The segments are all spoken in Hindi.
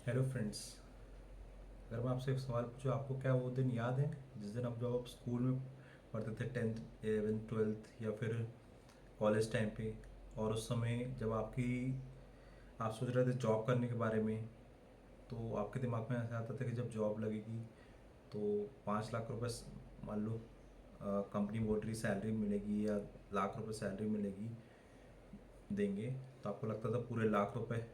Hello friends. अगर मैं आपसे एक सवाल पूछूं, आपको क्या वो दिन याद है जिस दिन आप जब आप स्कूल में पढ़ते थे, 10th 11th 12th या फिर कॉलेज टाइम पे, और उस समय जब आप सोच रहे थे जॉब करने के बारे में, तो आपके दिमाग में ऐसा आता था कि जब जॉब लगेगी तो 5 लाख रुपए मान लो कंपनी बोल रही सैलरी मिलेगी या लाख रुपए सैलरी मिलेगी, देंगे। तो आपको लगता था पूरे लाख रुपए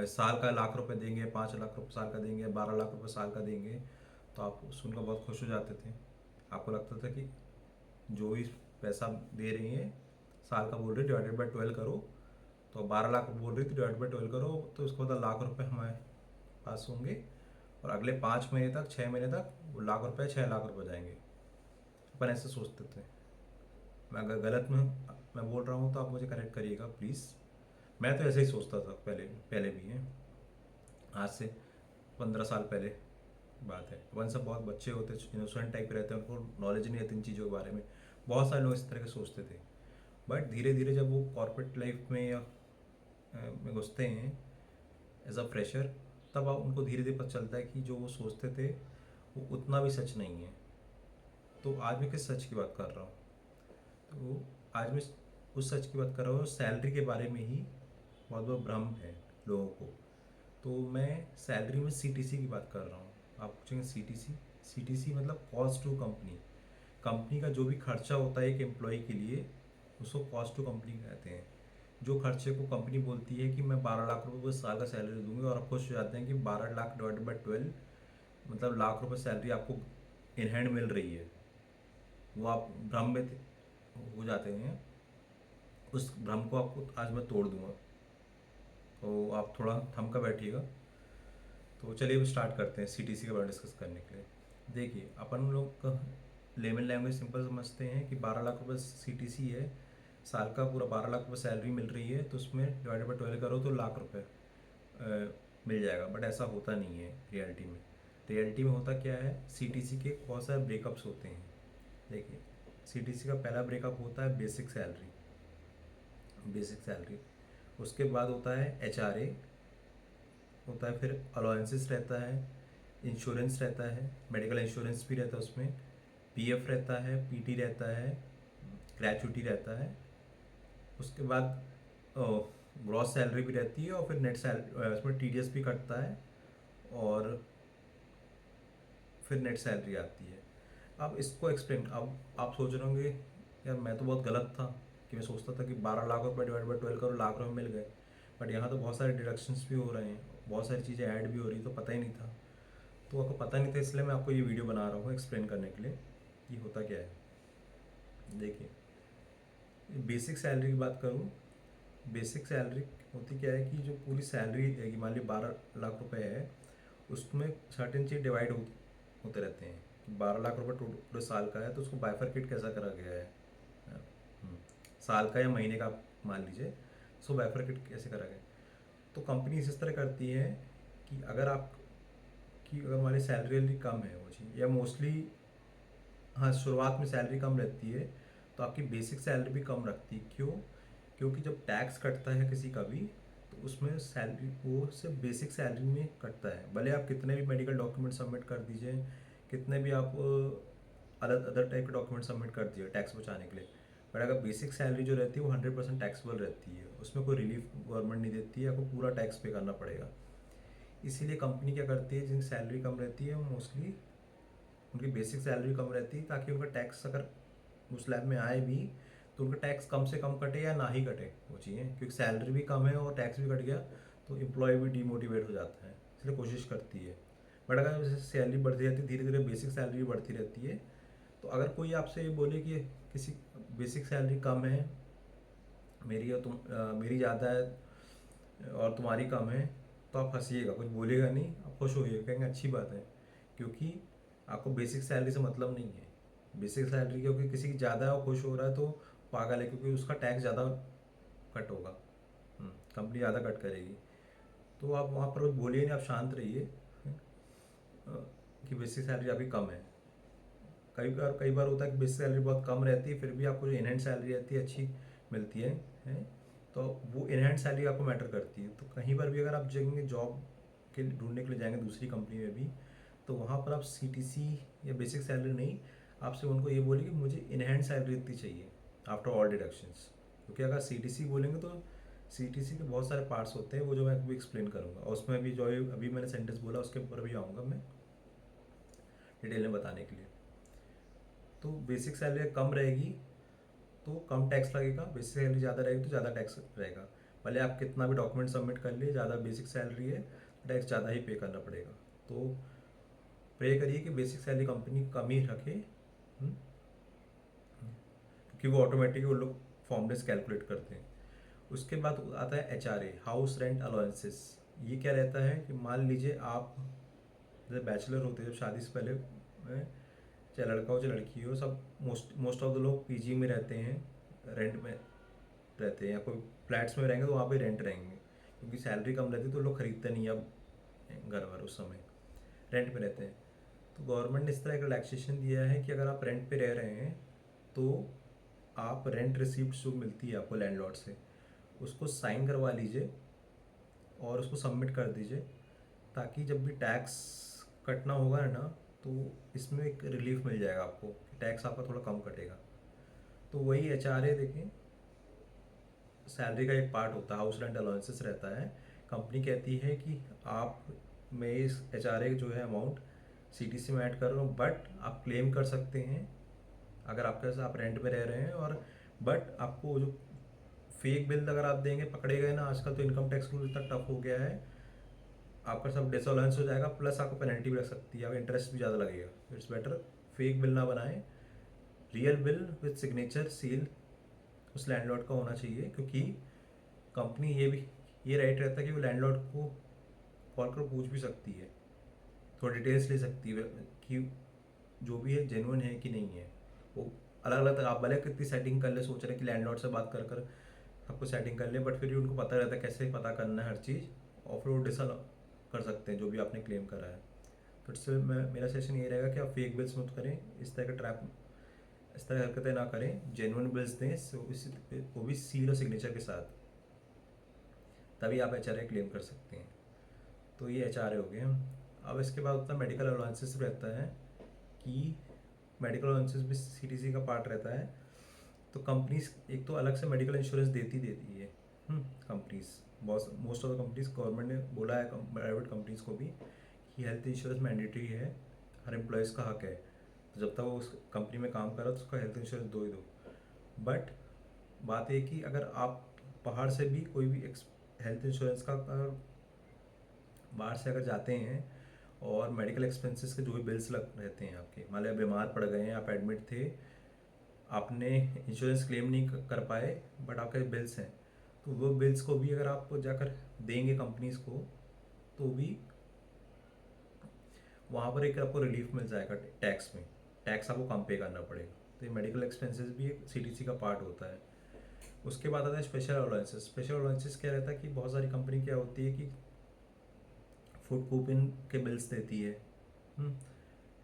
साल का लाख रुपए देंगे, 5 लाख रुपए साल का देंगे, 12 लाख रुपए साल का देंगे। तो आप सुनकर बहुत खुश हो जाते थे। आपको लगता था कि जो भी पैसा दे रही हैं, साल का बोल रही डिवाइडेड बाई 12 करो, तो 12 लाख बोल रही थी डिवाइड बाई 12 करो, तो उसके बाद लाख रुपए हमारे पास होंगे। और अगले 5 महीने तक, 6 महीने तक वो लाख रुपए, 6 लाख रुपए जाएंगे। अपन ऐसे सोचते थे। मैं अगर गलत में मैं बोल रहा हूँ तो आप मुझे करेक्ट करिएगा प्लीज़। मैं तो ऐसे ही सोचता था, पहले पहले भी है। आज से 15 साल पहले बात है। अपन सब बहुत बच्चे होते, इनोसेंट टाइप रहते हैं, उनको नॉलेज नहीं रहती इन चीज़ों के बारे में। बहुत सारे लोग इस तरह के सोचते थे। बट धीरे धीरे जब वो कॉर्पोरेट लाइफ में या में घुसते हैं एज अ फ्रेशर, तब आप उनको धीरे धीरे पता चलता है कि जो वो सोचते थे वो उतना भी सच नहीं है। तो आज मैं किस सच की बात कर रहा हूँ? तो आज मैं उस सच की बात कर रहा हूँ, सैलरी के बारे में ही। बहुत बड़ा भ्रम है लोगों को। तो मैं सैलरी में सीटीसी की बात कर रहा हूँ। आप पूछेंगे सीटीसी। सीटीसी मतलब कॉस्ट टू कंपनी। कंपनी का जो भी खर्चा होता है एक एम्प्लॉय के लिए, उसको कॉस्ट टू कंपनी कहते हैं। जो खर्चे को कंपनी बोलती है कि मैं 12 लाख रुपए को साल का सैलरी दूंगी, और आप खुश हो जाते हैं कि 12 लाख डिवाइड बाई 12 मतलब लाख रुपए सैलरी आपको इन हैंड मिल रही है। वो आप भ्रम में हो जाते हैं। उस भ्रम को आपको आज मैं तोड़ दूंगा। तो आप थोड़ा थम कर बैठिएगा। तो चलिए अब स्टार्ट करते हैं सीटीसी के बारे में डिस्कस करने के लिए। देखिए, अपन लोग लेमन लैंग्वेज सिंपल समझते हैं कि 12 लाख रुपए सीटीसी है। साल का पूरा 12 लाख रुपए सैलरी मिल रही है, तो उसमें डिवाइडेड बाई 12 करो तो लाख रुपए मिल जाएगा। बट ऐसा होता नहीं है रियलिटी में। रियलिटी में होता क्या है, सीटीसी के बहुत सारे ब्रेकअप्स होते हैं। देखिए, सीटीसी का पहला ब्रेकअप होता है बेसिक सैलरी। बेसिक सैलरी, उसके बाद होता है एचआरए होता है, फिर अलाउंसेस रहता है, इंश्योरेंस रहता है, मेडिकल इंश्योरेंस भी रहता है उसमें, पीएफ रहता है, पीटी रहता है, ग्रेचुटी रहता है। उसके बाद ग्रॉस सैलरी भी रहती है, और फिर नेट सैलरी, उसमें टीडीएस भी कटता है, और फिर नेट सैलरी आती है। अब इसको एक्सप्लेन, अब आप सोच रहे होंगे यार मैं तो बहुत गलत था कि मैं सोचता था कि 12 लाख रुपए डिवाइड बाई 12 करो, लाख रुपए मिल गए। बट यहाँ तो बहुत सारे डिडक्शंस भी हो रहे हैं, बहुत सारी चीज़ें ऐड भी हो रही, तो पता ही नहीं था। तो आपको पता नहीं था, इसलिए मैं आपको ये वीडियो बना रहा हूँ एक्सप्लेन करने के लिए कि होता क्या है। देखिए, बेसिक सैलरी की बात करूँ। बेसिक सैलरी होती क्या है कि जो पूरी सैलरी है, मान लीजिए 12 लाख रुपए है, उसमें सर्टेन चीज डिवाइड होते रहते हैं कि 12 लाख रुपए पूरे साल का है, तो उसको बाइफरकेट कैसा करा गया है। हम्म, साल का या महीने का आप मान लीजिए, उसको बाइफरकेट कैसे करा गया। तो कंपनी इस तरह करती है कि अगर आप की अगर हमारी सैलरी कम है वो चीज़, या मोस्टली, हाँ, शुरुआत में सैलरी कम रहती है, तो आपकी बेसिक सैलरी भी कम रखती है। क्यों? क्योंकि जब टैक्स कटता है किसी का भी, तो उसमें सैलरी वो सिर्फ बेसिक सैलरी में कटता है। भले आप कितने भी मेडिकल डॉक्यूमेंट सबमिट कर दीजिए, कितने भी आप अलग अदर टाइप के डॉक्यूमेंट सबमिट कर दीजिए टैक्स बचाने के लिए, बट अगर बेसिक सैलरी जो रहती है वो 100% टैक्सेबल रहती है, उसमें कोई रिलीफ गवर्नमेंट नहीं देती है, आपको पूरा टैक्स पे करना पड़ेगा। इसीलिए कंपनी क्या करती है, जिनकी सैलरी कम रहती है मोस्टली उनकी बेसिक सैलरी कम रहती है, ताकि उनका टैक्स अगर उस स्लैब में आए भी, तो उनका टैक्स कम से कम कटे या ना ही कटे वो चीज़ें, क्योंकि सैलरी भी कम है और टैक्स भी कट गया तो एम्प्लॉय भी डीमोटिवेट हो जाता है, इसलिए कोशिश करती है। बट अगर जैसे सैलरी बढ़ती रहती है, धीरे धीरे बेसिक सैलरी भी बढ़ती रहती है। तो अगर कोई आपसे ये बोले कि किसी बेसिक सैलरी कम है मेरी, और मेरी ज़्यादा है और तुम्हारी कम है, तो आप हंसीएगा, कुछ बोलेगा नहीं, आप खुश होइएगा, कहेंगे अच्छी बात है। क्योंकि आपको बेसिक सैलरी से मतलब नहीं है। बेसिक सैलरी क्योंकि किसी की ज़्यादा है और खुश हो रहा है तो पागल है, क्योंकि उसका टैक्स ज़्यादा कट होगा। कंपनी ज़्यादा कट करेगी। तो आप वहाँ पर बोलिए नहीं, आप शांत रहिए कि बेसिक सैलरी आपकी कम है। कई बार होता है कि बेसिक सैलरी बहुत कम रहती है, फिर भी आपको जो इनहैंड सैलरी रहती है अच्छी मिलती है। तो वो इनहैंड सैलरी आपको मैटर करती है। तो कहीं पर भी अगर आप जाएंगे जॉब ढूंढने के लिए जाएंगे दूसरी कंपनी में भी, तो वहाँ पर आप सीटीसी या बेसिक सैलरी नहीं, आपसे उनको ये बोलिए कि मुझे इन हैंड सैलरी इतनी चाहिए आफ्टर ऑल डिडक्शंस। क्योंकि अगर सीटीसी बोलेंगे तो सीटीसी के बहुत सारे पार्ट्स होते हैं, वो जो मैं अभी एक्सप्लेन करूँगा, और उसमें भी जो अभी मैंने सेंटेंस बोला उसके ऊपर भी आऊँगा मैं डिटेल में बताने के लिए। तो बेसिक सैलरी कम रहेगी तो कम टैक्स लगेगा, बेसिक सैलरी ज़्यादा रहेगी तो ज़्यादा टैक्स रहेगा। भले आप कितना भी डॉक्यूमेंट सबमिट कर लिए, ज़्यादा बेसिक सैलरी है टैक्स ज़्यादा ही पे करना पड़ेगा। तो प्रे करिए कि बेसिक सैलरी कंपनी कम ही रखे, क्योंकि वो ऑटोमेटिक वो लोग फॉर्मलेस कैलकुलेट करते हैं। उसके बाद आता है HRA, हाउस रेंट अलाउंसेस। ये क्या रहता है कि मान लीजिए आप जैसे बैचलर होते हैं, जब शादी से पहले चाहे लड़का हो चाहे लड़की हो, सब मोस्ट ऑफ द लोग पीजी में रहते हैं, रेंट में रहते हैं, या कोई फ्लैट्स में रहेंगे तो वहाँ पे रेंट रहेंगे, क्योंकि सैलरी कम रहती है तो लोग खरीदते नहीं अब घर वर, उस समय रेंट पे रहते हैं। तो गवर्नमेंट ने इस तरह का रिलैक्सेशन दिया है कि अगर आप रेंट पे रह रहे हैं तो आप रेंट रिसिप्ट जो मिलती है आपको लैंडलॉर्ड से, उसको साइन करवा लीजिए और उसको सबमिट कर दीजिए, ताकि जब भी टैक्स कटना होगा ना तो इसमें एक रिलीफ मिल जाएगा आपको, कि टैक्स आपका थोड़ा कम कटेगा। तो वही HRA देखें, सैलरी का एक पार्ट होता है, हाउस रेंट अलाउंसेस रहता है। कंपनी कहती है कि आप, मैं इस HRA जो है अमाउंट सीटीसी में ऐड कर रहा हूँ, बट आप क्लेम कर सकते हैं अगर आपके पास आप रेंट पे रह रहे हैं, और बट आपको जो फेक बिल अगर आप देंगे पकड़े गए ना, आजकल तो इनकम टैक्स रूल इतना टफ हो गया है, आपका सब डिसअलाउंस हो जाएगा, प्लस आपको पेनल्टी भी लग सकती है, आपका इंटरेस्ट भी ज़्यादा लगेगा। इट्स बेटर फेक बिल ना बनाएं, real bill with signature seal उस लैंडलॉर्ड का होना चाहिए, क्योंकि कंपनी ये राइट रहता है कि वो लैंडलॉर्ड को कॉल कर पूछ भी सकती है, थोड़ी डिटेल्स ले सकती है कि जो भी है जेन्युइन है कि नहीं है। वो अलग अलग आप भले कितनी सेटिंग कर ले, सोच रहे हैं कि लैंडलॉर्ड से बात कर कर सबको सेटिंग कर ले, बट फिर भी उनको पता रहता है कैसे पता करना है हर चीज़, और फिर वो डिसल कर सकते हैं जो भी आपने क्लेम करा है। तो इससे मेरा सेशन ये रहेगा कि आप फेक बिल्स मत करें, इस तरह का ट्रैप, इस तरह हरकतें ना करें, जेन्युइन बिल्स दें, वो भी सील और सिग्नेचर के साथ, तभी आप HRA क्लेम कर सकते हैं। तो ये HRA हो गए। अब इसके बाद होता है मेडिकल अलाउंसेस रहता है, कि मेडिकल अलाउंसेस भी सीटीसी का पार्ट रहता है। तो कंपनीज एक तो अलग से मेडिकल इंश्योरेंस देती है कंपनीज, बहुत most of the companies, government ने बोला है प्राइवेट कंपनीज को भी कि हेल्थ इंश्योरेंस मैंडेटरी है, हर एम्प्लॉयज़ का हक है, तो जब तक वो उस कंपनी में काम कर रहा है तो उसका हेल्थ इंश्योरेंस दो ही दो। बट बात ये कि अगर आप बाहर से भी कोई भी हेल्थ इंश्योरेंस का बाहर से अगर जाते हैं, और मेडिकल एक्सपेंसेस के जो भी बिल्स लग रहते हैं आपके, मान लिया बीमार पड़ गए हैं, आप एडमिट थे, आपने इंश्योरेंस क्लेम नहीं कर पाए, बट आपके बिल्स हैं, तो वो बिल्स को भी अगर आप जाकर देंगे कंपनीज को, तो भी वहाँ पर एक आपको रिलीफ मिल जाएगा टैक्स में, टैक्स आपको कम पे करना पड़ेगा। तो ये मेडिकल एक्सपेंसेस भी एक सीटीसी का पार्ट होता है। उसके बाद आता है स्पेशल अलाउंसेस। स्पेशल अलाउंसेस क्या रहता है कि बहुत सारी कंपनी क्या होती है कि फूड कूपन के बिल्स देती है,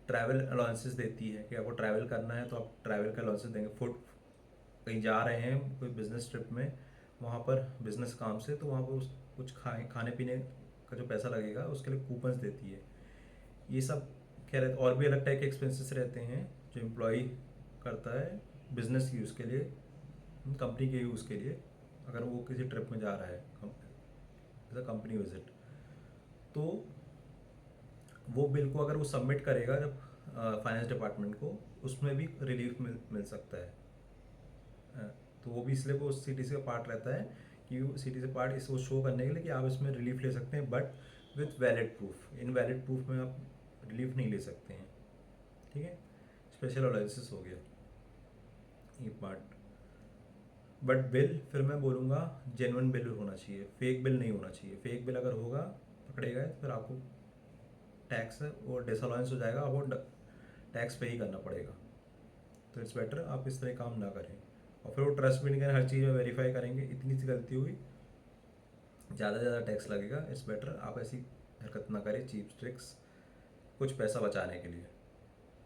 ट्रैवल अलाउंसेस देती है कि आपको ट्रैवल करना है तो आप ट्रैवल का अलाउंसेस देंगे, फूड कहीं जा रहे हैं कोई बिजनेस ट्रिप में, वहाँ पर बिजनेस काम से, तो वहाँ पर उस कुछ खाने पीने का जो पैसा लगेगा उसके लिए कूपन्स देती है। ये सब क्या रहता है, और भी अलग टाइप के एक्सपेंसेस रहते हैं जो एम्प्लॉय करता है बिजनेस यूज़ के लिए, कंपनी के यूज़ के लिए, अगर वो किसी ट्रिप में जा रहा है एज अ कंपनी विजिट, तो वो बिल को अगर वो सबमिट करेगा जब फाइनेंस डिपार्टमेंट को, उसमें भी रिलीफ मिल सकता है। तो वो भी इसलिए वो सीटीसी का पार्ट रहता है, कि सीटीसी पार्ट इसको शो करने के लिए कि आप इसमें रिलीफ ले सकते हैं, but with valid proof. Invalid proof में आप रिलीफ नहीं ले सकते हैं। ठीक है, स्पेशल अलाउंसेस हो गया ये पार्ट। बट बिल फिर मैं बोलूँगा जेन्युइन बिल होना चाहिए, फेक बिल नहीं होना चाहिए। फेक बिल अगर होगा, पकड़े गए, तो फिर आपको टैक्स और डिसअलाउंस हो जाएगा, आपको टैक्स पे ही करना पड़ेगा। तो इट्स बेटर आप इस तरह काम ना करें, और फिर वो ट्रस्ट भी नहीं करें, हर चीज़ में वेरीफाई करेंगे, इतनी सी गलती हुई ज़्यादा से ज़्यादा टैक्स लगेगा। इट्स बेटर आप ऐसी हरकत ना करें, चीप ट्रिक्स, कुछ पैसा बचाने के लिए।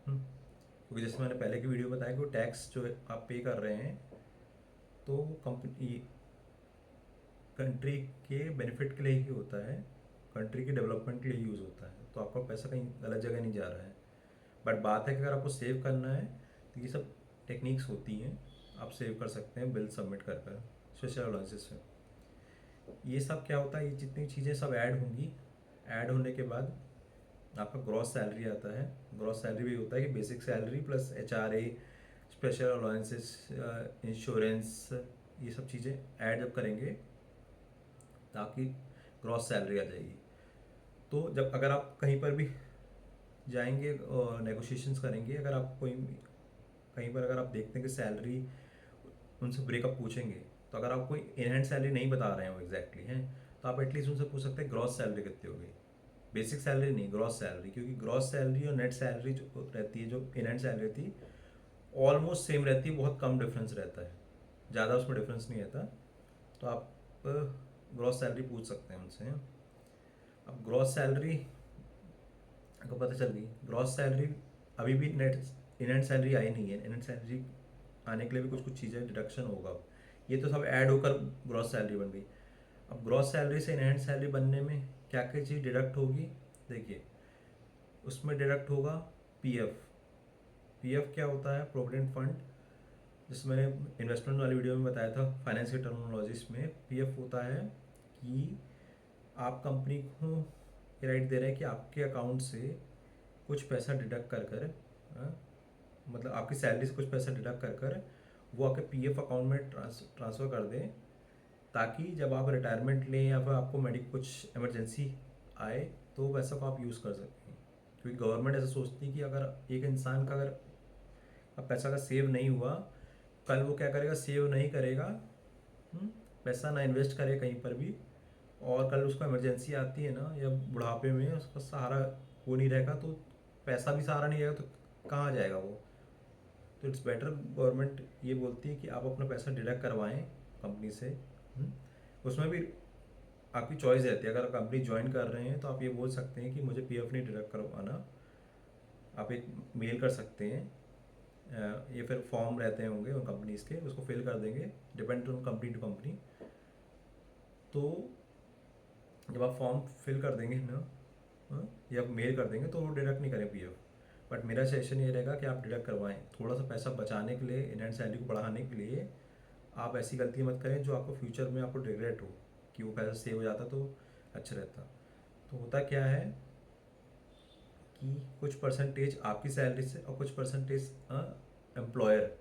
क्योंकि जैसे मैंने पहले की वीडियो बताया कि वो टैक्स जो आप पे कर रहे हैं, तो कंपनी कंट्री के बेनिफिट के लिए ही होता है, कंट्री के डेवलपमेंट के लिए यूज़ होता है, तो आपका पैसा कहीं गलत जगह नहीं जा रहा है। बट बात है कि अगर आपको सेव करना है तो ये सब टेक्निक्स होती हैं, आप सेव कर सकते हैं बिल सबमिट कर कर स्पेशल अलाउंसेस से। ये सब क्या होता है, ये जितनी चीज़ें सब ऐड होंगी, ऐड होने के बाद आपका ग्रॉस सैलरी आता है। ग्रॉस सैलरी भी होता है कि basic salary plus HRA, special allowances, insurance, ये सब चीज़ें ऐड जब करेंगे ताकि ग्रॉस सैलरी आ जाएगी। तो जब अगर आप कहीं पर भी जाएंगे और नेगोशिएशंस करेंगे, अगर आप कोई कहीं पर अगर आप देखते हैं कि सैलरी उनसे ब्रेकअप पूछेंगे, तो अगर आप कोई इन हैंड सैलरी नहीं बता रहे हैं वो एग्जैक्टली हैं, तो आप एटलीस्ट उनसे पूछ सकते हैं ग्रॉस सैलरी कितनी होगी, बेसिक सैलरी नहीं, ग्रॉस सैलरी। क्योंकि ग्रॉस सैलरी और नेट सैलरी जो रहती है, जो इन हैंड सैलरी रहती है, ऑलमोस्ट सेम रहती है, बहुत कम डिफरेंस रहता है, ज़्यादा उसमें डिफरेंस नहीं रहता। तो आप ग्रॉस सैलरी पूछ सकते हैं उनसे। अब ग्रॉस सैलरी आपको पता चल गई, ग्रॉस सैलरी अभी भी नेट इन हैंड सैलरी आई नहीं है। इन हैंड सैलरी आने के लिए भी कुछ कुछ चीज़ें डिडक्शन होगा। ये तो सब ऐड होकर ग्रॉस सैलरी बन गई। अब ग्रॉस सैलरी से इन हैंड सैलरी बनने में क्या क्या चीज़ डिडक्ट होगी, देखिए उसमें डिडक्ट होगा पीएफ। पीएफ क्या होता है, प्रोविडेंट फंड, जिसमें मैंने इन्वेस्टमेंट वाली वीडियो में बताया था फाइनेंस की टर्मिनोलॉजीज में। पीएफ होता है कि आप कंपनी को ये राइट दे रहे हैं कि आपके अकाउंट से कुछ पैसा डिडक्ट कर कर मतलब आपकी सैलरी से कुछ पैसा डिडक्ट कर कर वो आपके पीएफ अकाउंट में ट्रांसफ़र कर दें, ताकि जब आप रिटायरमेंट लें या फिर आपको मेडिकल कुछ इमरजेंसी आए तो पैसा को आप यूज़ कर सकते हैं। क्योंकि गवर्नमेंट ऐसा सोचती है कि अगर एक इंसान का अगर अब पैसा का सेव नहीं हुआ, कल वो क्या करेगा, सेव नहीं करेगा, पैसा ना इन्वेस्ट करे कहीं पर भी, और कल उसको इमरजेंसी आती है ना, या बुढ़ापे में उसका सहारा वो नहीं रहेगा, तो पैसा भी सहारा नहीं रहेगा तो कहाँ जाएगा वो। तो इट्स बेटर, गवर्नमेंट ये बोलती है कि आप अपना पैसा डिडक्ट करवाएं कंपनी से। उसमें भी आपकी चॉइस रहती है, अगर कंपनी ज्वाइन कर रहे हैं तो आप ये बोल सकते हैं कि मुझे पीएफ नहीं डिडक्ट करवाना, आप एक मेल कर सकते हैं, ये फिर फॉर्म रहते होंगे उन कंपनीज़ के, उसको फिल कर देंगे, depend on company to company. तो जब आप फॉर्म फिल कर देंगे ना, या मेल कर देंगे, तो वो डिडक्ट नहीं करें पीएफ। बट मेरा सजेशन ये रहेगा कि आप डिडक्ट करवाएं, थोड़ा सा पैसा बचाने के लिए, इन हैंड सैलरी को बढ़ाने के लिए। आप ऐसी गलती मत करें जो आपको फ्यूचर में आपको रिग्रेट हो कि वो पैसा सेव हो जाता तो अच्छा रहता। तो होता क्या है कि कुछ परसेंटेज आपकी सैलरी से और कुछ परसेंटेज एम्प्लॉयर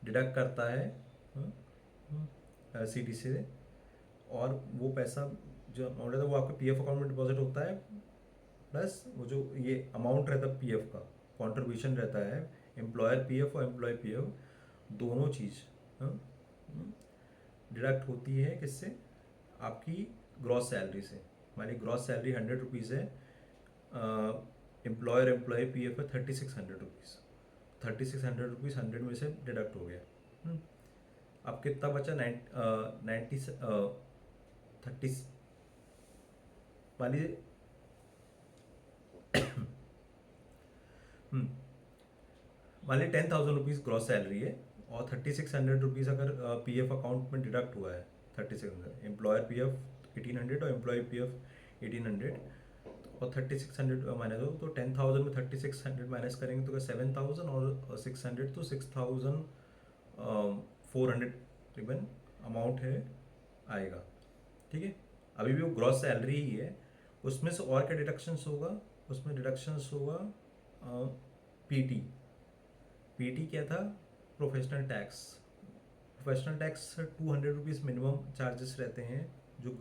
डिडक्ट करता है सीटी से, और वो पैसा जो अमाउंट है वो आपके पीएफ अकाउंट में डिपॉजिट होता है, प्लस वो जो ये अमाउंट रहता है पीएफ का कंट्रीब्यूशन रहता है, एम्प्लॉयर पीएफ और एम्प्लॉय पीएफ दोनों चीज़ डिडक्ट होती है किससे, आपकी ग्रॉस सैलरी से। हमारी ग्रॉस सैलरी 100 रुपीज़ है, एम्प्लॉयर एम्प्लॉय पीएफ है 3600 रुपीज़। 3600 रुपीज़ 100 में से डिडक्ट हो गया। अब कितना बचा, 30 वाली मान ली 10,000 रुपीज़ ग्रॉस सैलरी है, और 3600 रुपीज़ अगर पीएफ अकाउंट में डिडक्ट हुआ है, 3600, एम्प्लॉयर पीएफ 1800 और एम्प्लॉय पीएफ 1800, और 3600 माइनस हो तो 10,000 में 3600 माइनस करेंगे तो 7,000, और 600 तो 6,400 रिबन अमाउंट है आएगा। ठीक है, अभी भी वो ग्रॉस सैलरी ही है। उसमें से और क्या डिडक्शंस होगा, उसमें डिडक्शंस होगा पीटी। पीटी क्या था, professional tax. Professional tax 200 rupees minimum charges रहते हैं जो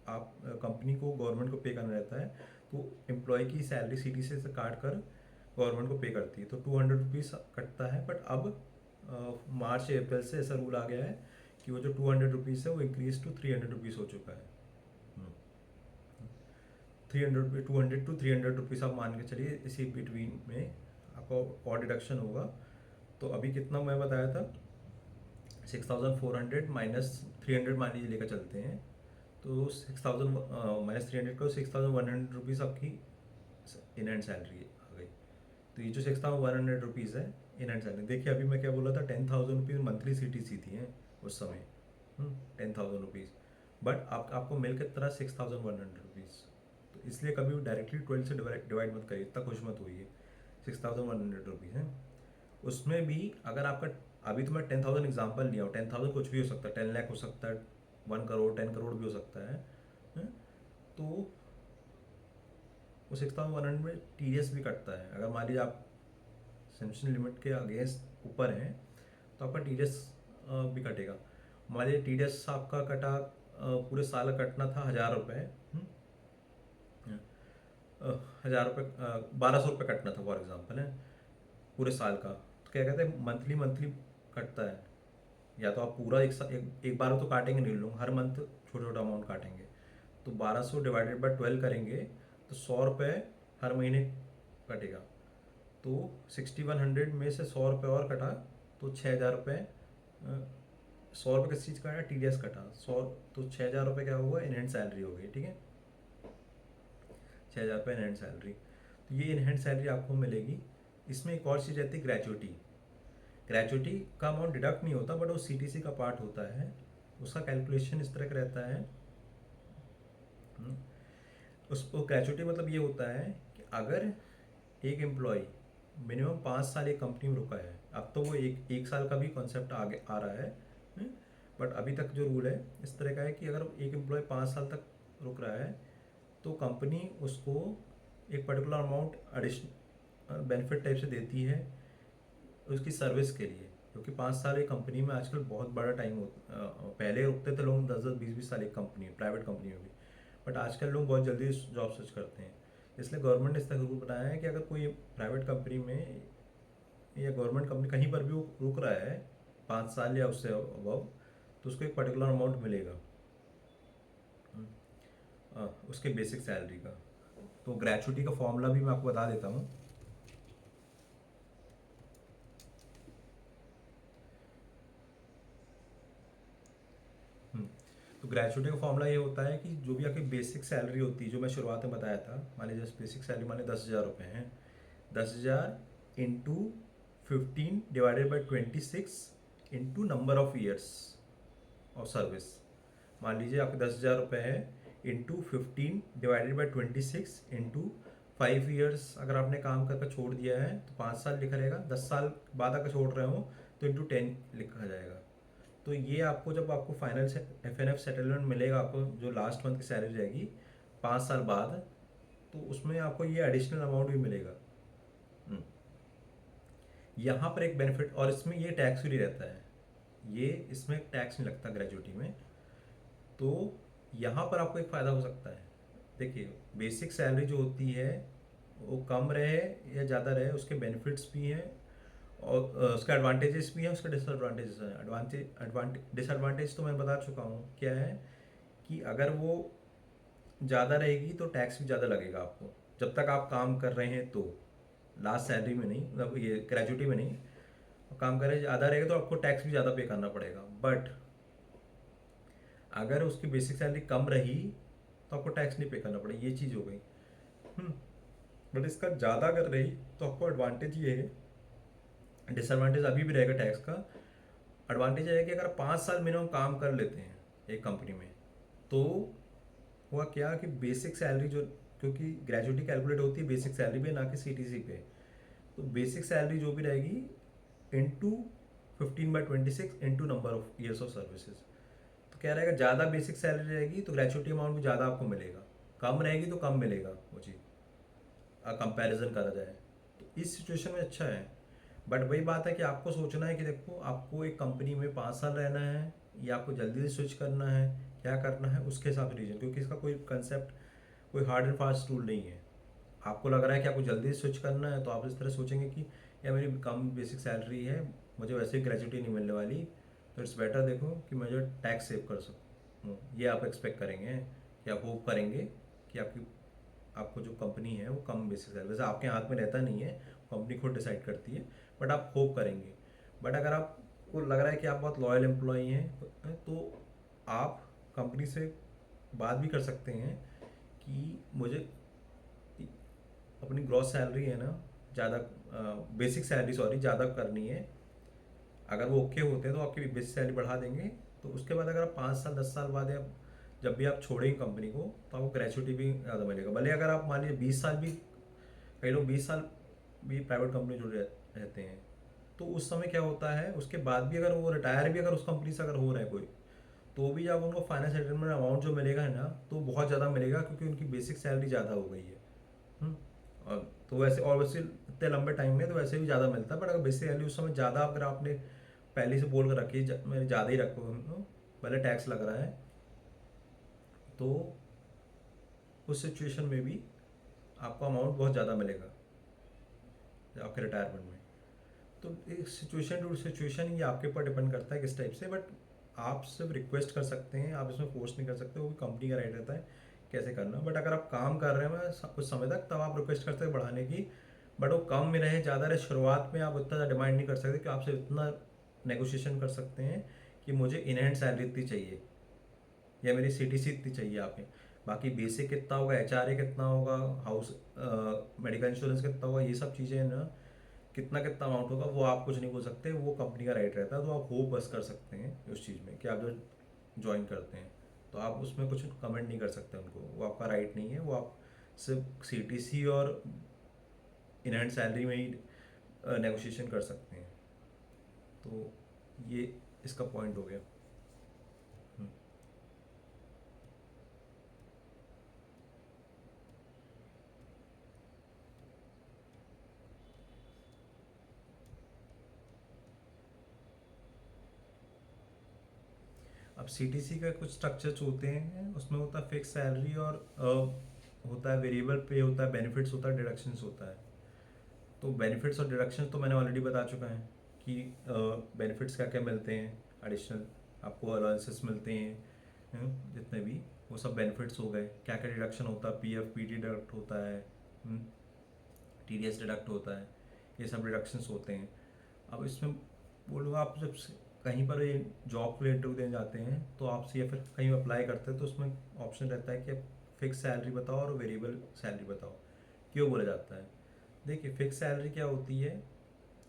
आप कंपनी को गवर्नमेंट को पे करना रहता है, तो एम्प्लॉय की सैलरी सीटी से काट कर गवर्नमेंट को पे करती है, तो 200 रुपीज़ कटता है। बट अब मार्च अप्रैल से ऐसा रूल आ गया है कि वो जो 200 रुपीज़ है वो इंक्रीज टू 300 रुपीज़ हो चुका है। 200 टू 300 रुपीज़ आप मान के चलिए, इसी बिटवीन में आपको और डिडक्शन होगा। तो अभी कितना मैं बताया था, 6,400 माइनस 300 मान लीजिए लेकर चलते हैं, तो 6,000 माइनस 300 को 6,100 रुपीज़ आपकी इन हैंड सैलरी आ गई। तो ये जो 6,100 रुपीज़ है इन हैंड सैलरी, देखिए अभी मैं क्या बोला था, 10,000 रुपीज़ मंथली सीटीसी थी हैं उस समय, 10,000 रुपीज़। बट आपको मिल के तरह 6,100 रुपीज़। तो इसलिए कभी डायरेक्टली 12 से डिवाइड मत करिए, इतना खुश मत होइए। 6,100 रुपीज़ है। उसमें भी अगर आपका, अभी तो मैं 10,000 एग्जाम्पल लिया हूँ, 10,000 कुछ भी हो सकता है, 10 लाख हो सकता है, 1 करोड़, 10 करोड़ भी हो सकता है? तो वो 6,100 में TDS भी कटता है। अगर मान लीजिए आप सेंक्शन लिमिट के अगेंस्ट ऊपर हैं तो आपका TDS भी कटेगा। मान लीजिए TDS आपका कटा, पूरे साल का कटना था 1,000 रुपये, 1,000 रुपये, 1,200 रुपये कटना था फॉर एग्जाम्पल है पूरे साल का। तो क्या कहते हैं, मंथली मंथली कटता है। या तो आप पूरा एक बार तो काटेंगे नहीं लोग, हर मंथ छोटा छोटा अमाउंट काटेंगे। तो 1,200 डिवाइडेड बाय 12 करेंगे तो 100 रुपये हर महीने कटेगा। तो 6,100 में से 100 रुपये और कटा तो 6,000 रुपये। 100 रुपये किस चीज़ का है, TDS कटा 100, तो 6,000 रुपये क्या हुआ, इन हैंड सैलरी हो गई। ठीक है, 6,000 रुपये इन हैंड सैलरी। तो ये इन हैंड सैलरी आपको मिलेगी। इसमें एक और चीज़ रहती है, ग्रेचुइटी। ग्रेचुइटी का अमाउंट डिडक्ट नहीं होता, बट वो CTC का पार्ट होता है। उसका कैलकुलेशन इस तरह का रहता है। उसको ग्रेचुइटी मतलब ये होता है कि अगर एक एम्प्लॉय मिनिमम 5 साल एक कंपनी में रुका है, अब तो वो एक साल का भी कॉन्सेप्ट आगे आ रहा है, बट अभी तक जो रूल है इस तरह का है कि अगर एक एम्प्लॉय 5 साल तक रुक रहा है तो कंपनी उसको एक particular amount additional benefit type से देती है उसकी सर्विस के लिए। क्योंकि 5 साल एक कंपनी में आजकल बहुत बड़ा टाइम होता। पहले रुकते थे लोग 10-10, 20-20 साल एक कंपनी में, प्राइवेट कंपनी में भी, बट आजकल लोग बहुत जल्दी जॉब स्विच करते हैं। इसलिए गवर्नमेंट ने इस तरह रूल बनाया है कि अगर कोई प्राइवेट कंपनी में या गवर्नमेंट कंपनी कहीं पर भी वो रुक रहा है 5 साल या उससे अबव, तो उसको एक पर्टिकुलर अमाउंट मिलेगा उसके बेसिक सैलरी का। तो ग्रेचुइटी का फॉर्मूला भी मैं आपको बता देता हूँ। तो ग्रेचुइटी का फॉर्मूला ये होता है कि जो भी आपकी बेसिक सैलरी होती है, जो मैं शुरुआत में बताया था, मान लीजिए बेसिक सैलरी मान लीजिए 10,000 रुपये हैं, 10,000 into 15 divided by 26 into number of years of service. मान लीजिए आपके 10,000 रुपये है, into 15 divided by 26 into 5 years. अगर आपने काम करके छोड़ दिया है तो 5 साल लिखा रहेगा, 10 साल बाद अगर छोड़ रहे हो तो इंटू 10 लिखा जाएगा। तो ये आपको जब आपको फाइनल से FNF सेटलमेंट मिलेगा, आपको जो लास्ट मंथ की सैलरी रहेगी 5 साल बाद, तो उसमें आपको ये एडिशनल अमाउंट भी मिलेगा। यहाँ पर एक बेनिफिट, और इसमें ये टैक्स फ्री रहता है, ये इसमें टैक्स नहीं लगता ग्रेजुएटी में। तो यहाँ पर आपको एक फ़ायदा हो सकता है। देखिए, बेसिक सैलरी जो होती है वो कम रहे या ज़्यादा रहे, उसके बेनिफिट्स भी हैं और उसके एडवांटेजेस भी हैं, उसके डिसएडवांटेजेस हैं। डिसएडवांटेज तो मैं बता चुका हूँ क्या है, कि अगर वो ज़्यादा रहेगी तो टैक्स भी ज़्यादा लगेगा आपको, जब तक आप काम कर रहे हैं तो। लास्ट सैलरी में नहीं, मतलब ये ग्रेजुएटी में नहीं, काम कर रहे ज़्यादा रहेगा तो आपको टैक्स भी ज़्यादा पे करना पड़ेगा। बट अगर उसकी बेसिक सैलरी कम रही तो आपको टैक्स नहीं पे करना पड़ेगा, ये चीज़ हो गई। बट इसका ज़्यादा अगर रही तो आपको एडवांटेज ये है, डिसएडवांटेज अभी भी रहेगा टैक्स का। एडवांटेज है कि अगर 5 साल मिनिमम काम कर लेते हैं एक कंपनी में, तो हुआ क्या कि बेसिक सैलरी जो, क्योंकि ग्रेजुएटी कैलकुलेट होती है बेसिक सैलरी पे ना कि CTC पे, तो बेसिक सैलरी जो भी रहेगी into 15/26 into number of years of services. तो क्या रहेगा, ज़्यादा बेसिक सैलरी रहेगी तो ग्रेचुइटी अमाउंट भी ज़्यादा आपको मिलेगा, कम रहेगी तो कम मिलेगा वो चीज़, कंपैरिजन करा जाए तो इस सिचुएशन में अच्छा है। बट वही बात है कि आपको सोचना है कि देखो आपको एक कंपनी में 5 साल रहना है या आपको जल्दी से स्विच करना है, क्या करना है उसके हिसाब से रीजन, क्योंकि इसका कोई कंसेप्ट, कोई हार्ड एंड फास्ट रूल नहीं है। आपको लग रहा है कि आपको जल्दी स्विच करना है तो आप इस तरह सोचेंगे कि या मेरी कम बेसिक सैलरी है, मुझे वैसे ही ग्रेजुएटी नहीं मिलने वाली, तो इट्स बेटर देखो कि मैं जो टैक्स सेव कर सकूँ, ये आप एक्सपेक्ट करेंगे या होप करेंगे कि आपको जो कंपनी है वो कम बेसिक सैलरी, वैसे आपके हाथ में रहता नहीं है, कंपनी खुद डिसाइड करती है, बट आप होप करेंगे। बट अगर आपको लग रहा है कि आप बहुत लॉयल एम्प्लॉई हैं तो आप कंपनी से बात भी कर सकते हैं कि मुझे अपनी ग्रॉस सैलरी है ना ज़्यादा, बेसिक सैलरी सॉरी ज़्यादा करनी है। अगर वो ओके होते हैं तो आपकी बेसिक सैलरी बढ़ा देंगे। तो उसके बाद अगर आप 5 साल 10 साल बाद या जब भी आप छोड़ेंगे कंपनी को तो आपको ग्रेचुइटी भी ज़्यादा मिलेगा। भले अगर आप मान लीजिए 20 साल भी, कई लोग 20 साल भी प्राइवेट कंपनी जुड़े रहते हैं, तो उस समय क्या होता है, उसके बाद भी अगर वो रिटायर भी अगर उस कंपनी से अगर हो रहे हैं कोई, तो भी जब उनको फाइनेंस सेटलमेंट अमाउंट जो मिलेगा है ना, तो बहुत ज़्यादा मिलेगा, क्योंकि उनकी बेसिक सैलरी ज़्यादा हो गई है। हम्म, और तो वैसे, और वैसे इतने लंबे टाइम में तो वैसे भी ज़्यादा मिलता है, बट अगर बेसिक सैलरी उस समय ज़्यादा अगर आपने पहले से बोल कर रखी है मैं ज़्यादा ही रखो, पहले टैक्स लग रहा है, तो उस सिचुएशन में भी आपको अमाउंट बहुत ज़्यादा मिलेगा आपके रिटायरमेंट में। तो एक सिचुएशन टू सिचुएशन ये आपके ऊपर डिपेंड करता है किस टाइप से, बट आप सिर्फ रिक्वेस्ट कर सकते हैं, आप इसमें फोर्स नहीं कर सकते, वो कंपनी का राइट रहता है कैसे करना। बट अगर आप काम कर रहे हैं कुछ समय तक, तब आप रिक्वेस्ट कर सकते हैं बढ़ाने की, बट वो कम में रहे ज़्यादा रहे, शुरुआत में आप उतना डिमांड नहीं कर सकते कि आपसे इतना नेगोशिएशन कर सकते हैं कि मुझे इन हैंड सैलरी इतनी चाहिए या मेरी सीटीसी इतनी चाहिए आप में। बाकी बेसिक कितना होगा, एचआरए कितना होगा, हाउस मेडिकल इंश्योरेंस कितना होगा, ये सब चीज़ें ना कितना कितना अमाउंट होगा वो आप कुछ नहीं बोल सकते, वो कंपनी का राइट रहता है। तो आप होप बस कर सकते हैं उस चीज़ में कि आप जो ज्वाइन करते हैं, तो आप उसमें कुछ कमेंट नहीं कर सकते उनको, वो आपका राइट नहीं है। वो आप सिर्फ सीटीसी और इन हैंड सैलरी में ही नेगोशिएशन कर सकते हैं। तो ये इसका पॉइंट हो गया। हम्म। अब सीटीसी का कुछ स्ट्रक्चर्स होते हैं, उसमें होता है फिक्स सैलरी और होता है वेरिएबल पे, होता है बेनिफिट्स, होता है डिडक्शंस होता है। तो बेनिफिट्स और डिडक्शंस तो मैंने ऑलरेडी बता चुका है कि बेनिफिट्स क्या क्या मिलते हैं, एडिशनल आपको अलाउंसेस मिलते हैं, जितने भी वो सब बेनिफिट्स हो गए। क्या क्या डिडक्शन होता है, पीएफ पीटी डिडक्ट होता है, टीडीएस डिडक्ट होता है, ये सब डिडक्शंस होते हैं। अब इसमें बोलूँगा, आप जब कहीं पर ये जॉब के लिए इंटरव्यू देने जाते हैं, तो आपसे या फिर कहीं अप्लाई करते हैं, तो उसमें ऑप्शन रहता है कि आप फिक्स सैलरी बताओ और वेरिएबल सैलरी बताओ। क्यों बोला जाता है? देखिए, फिक्स सैलरी क्या होती है,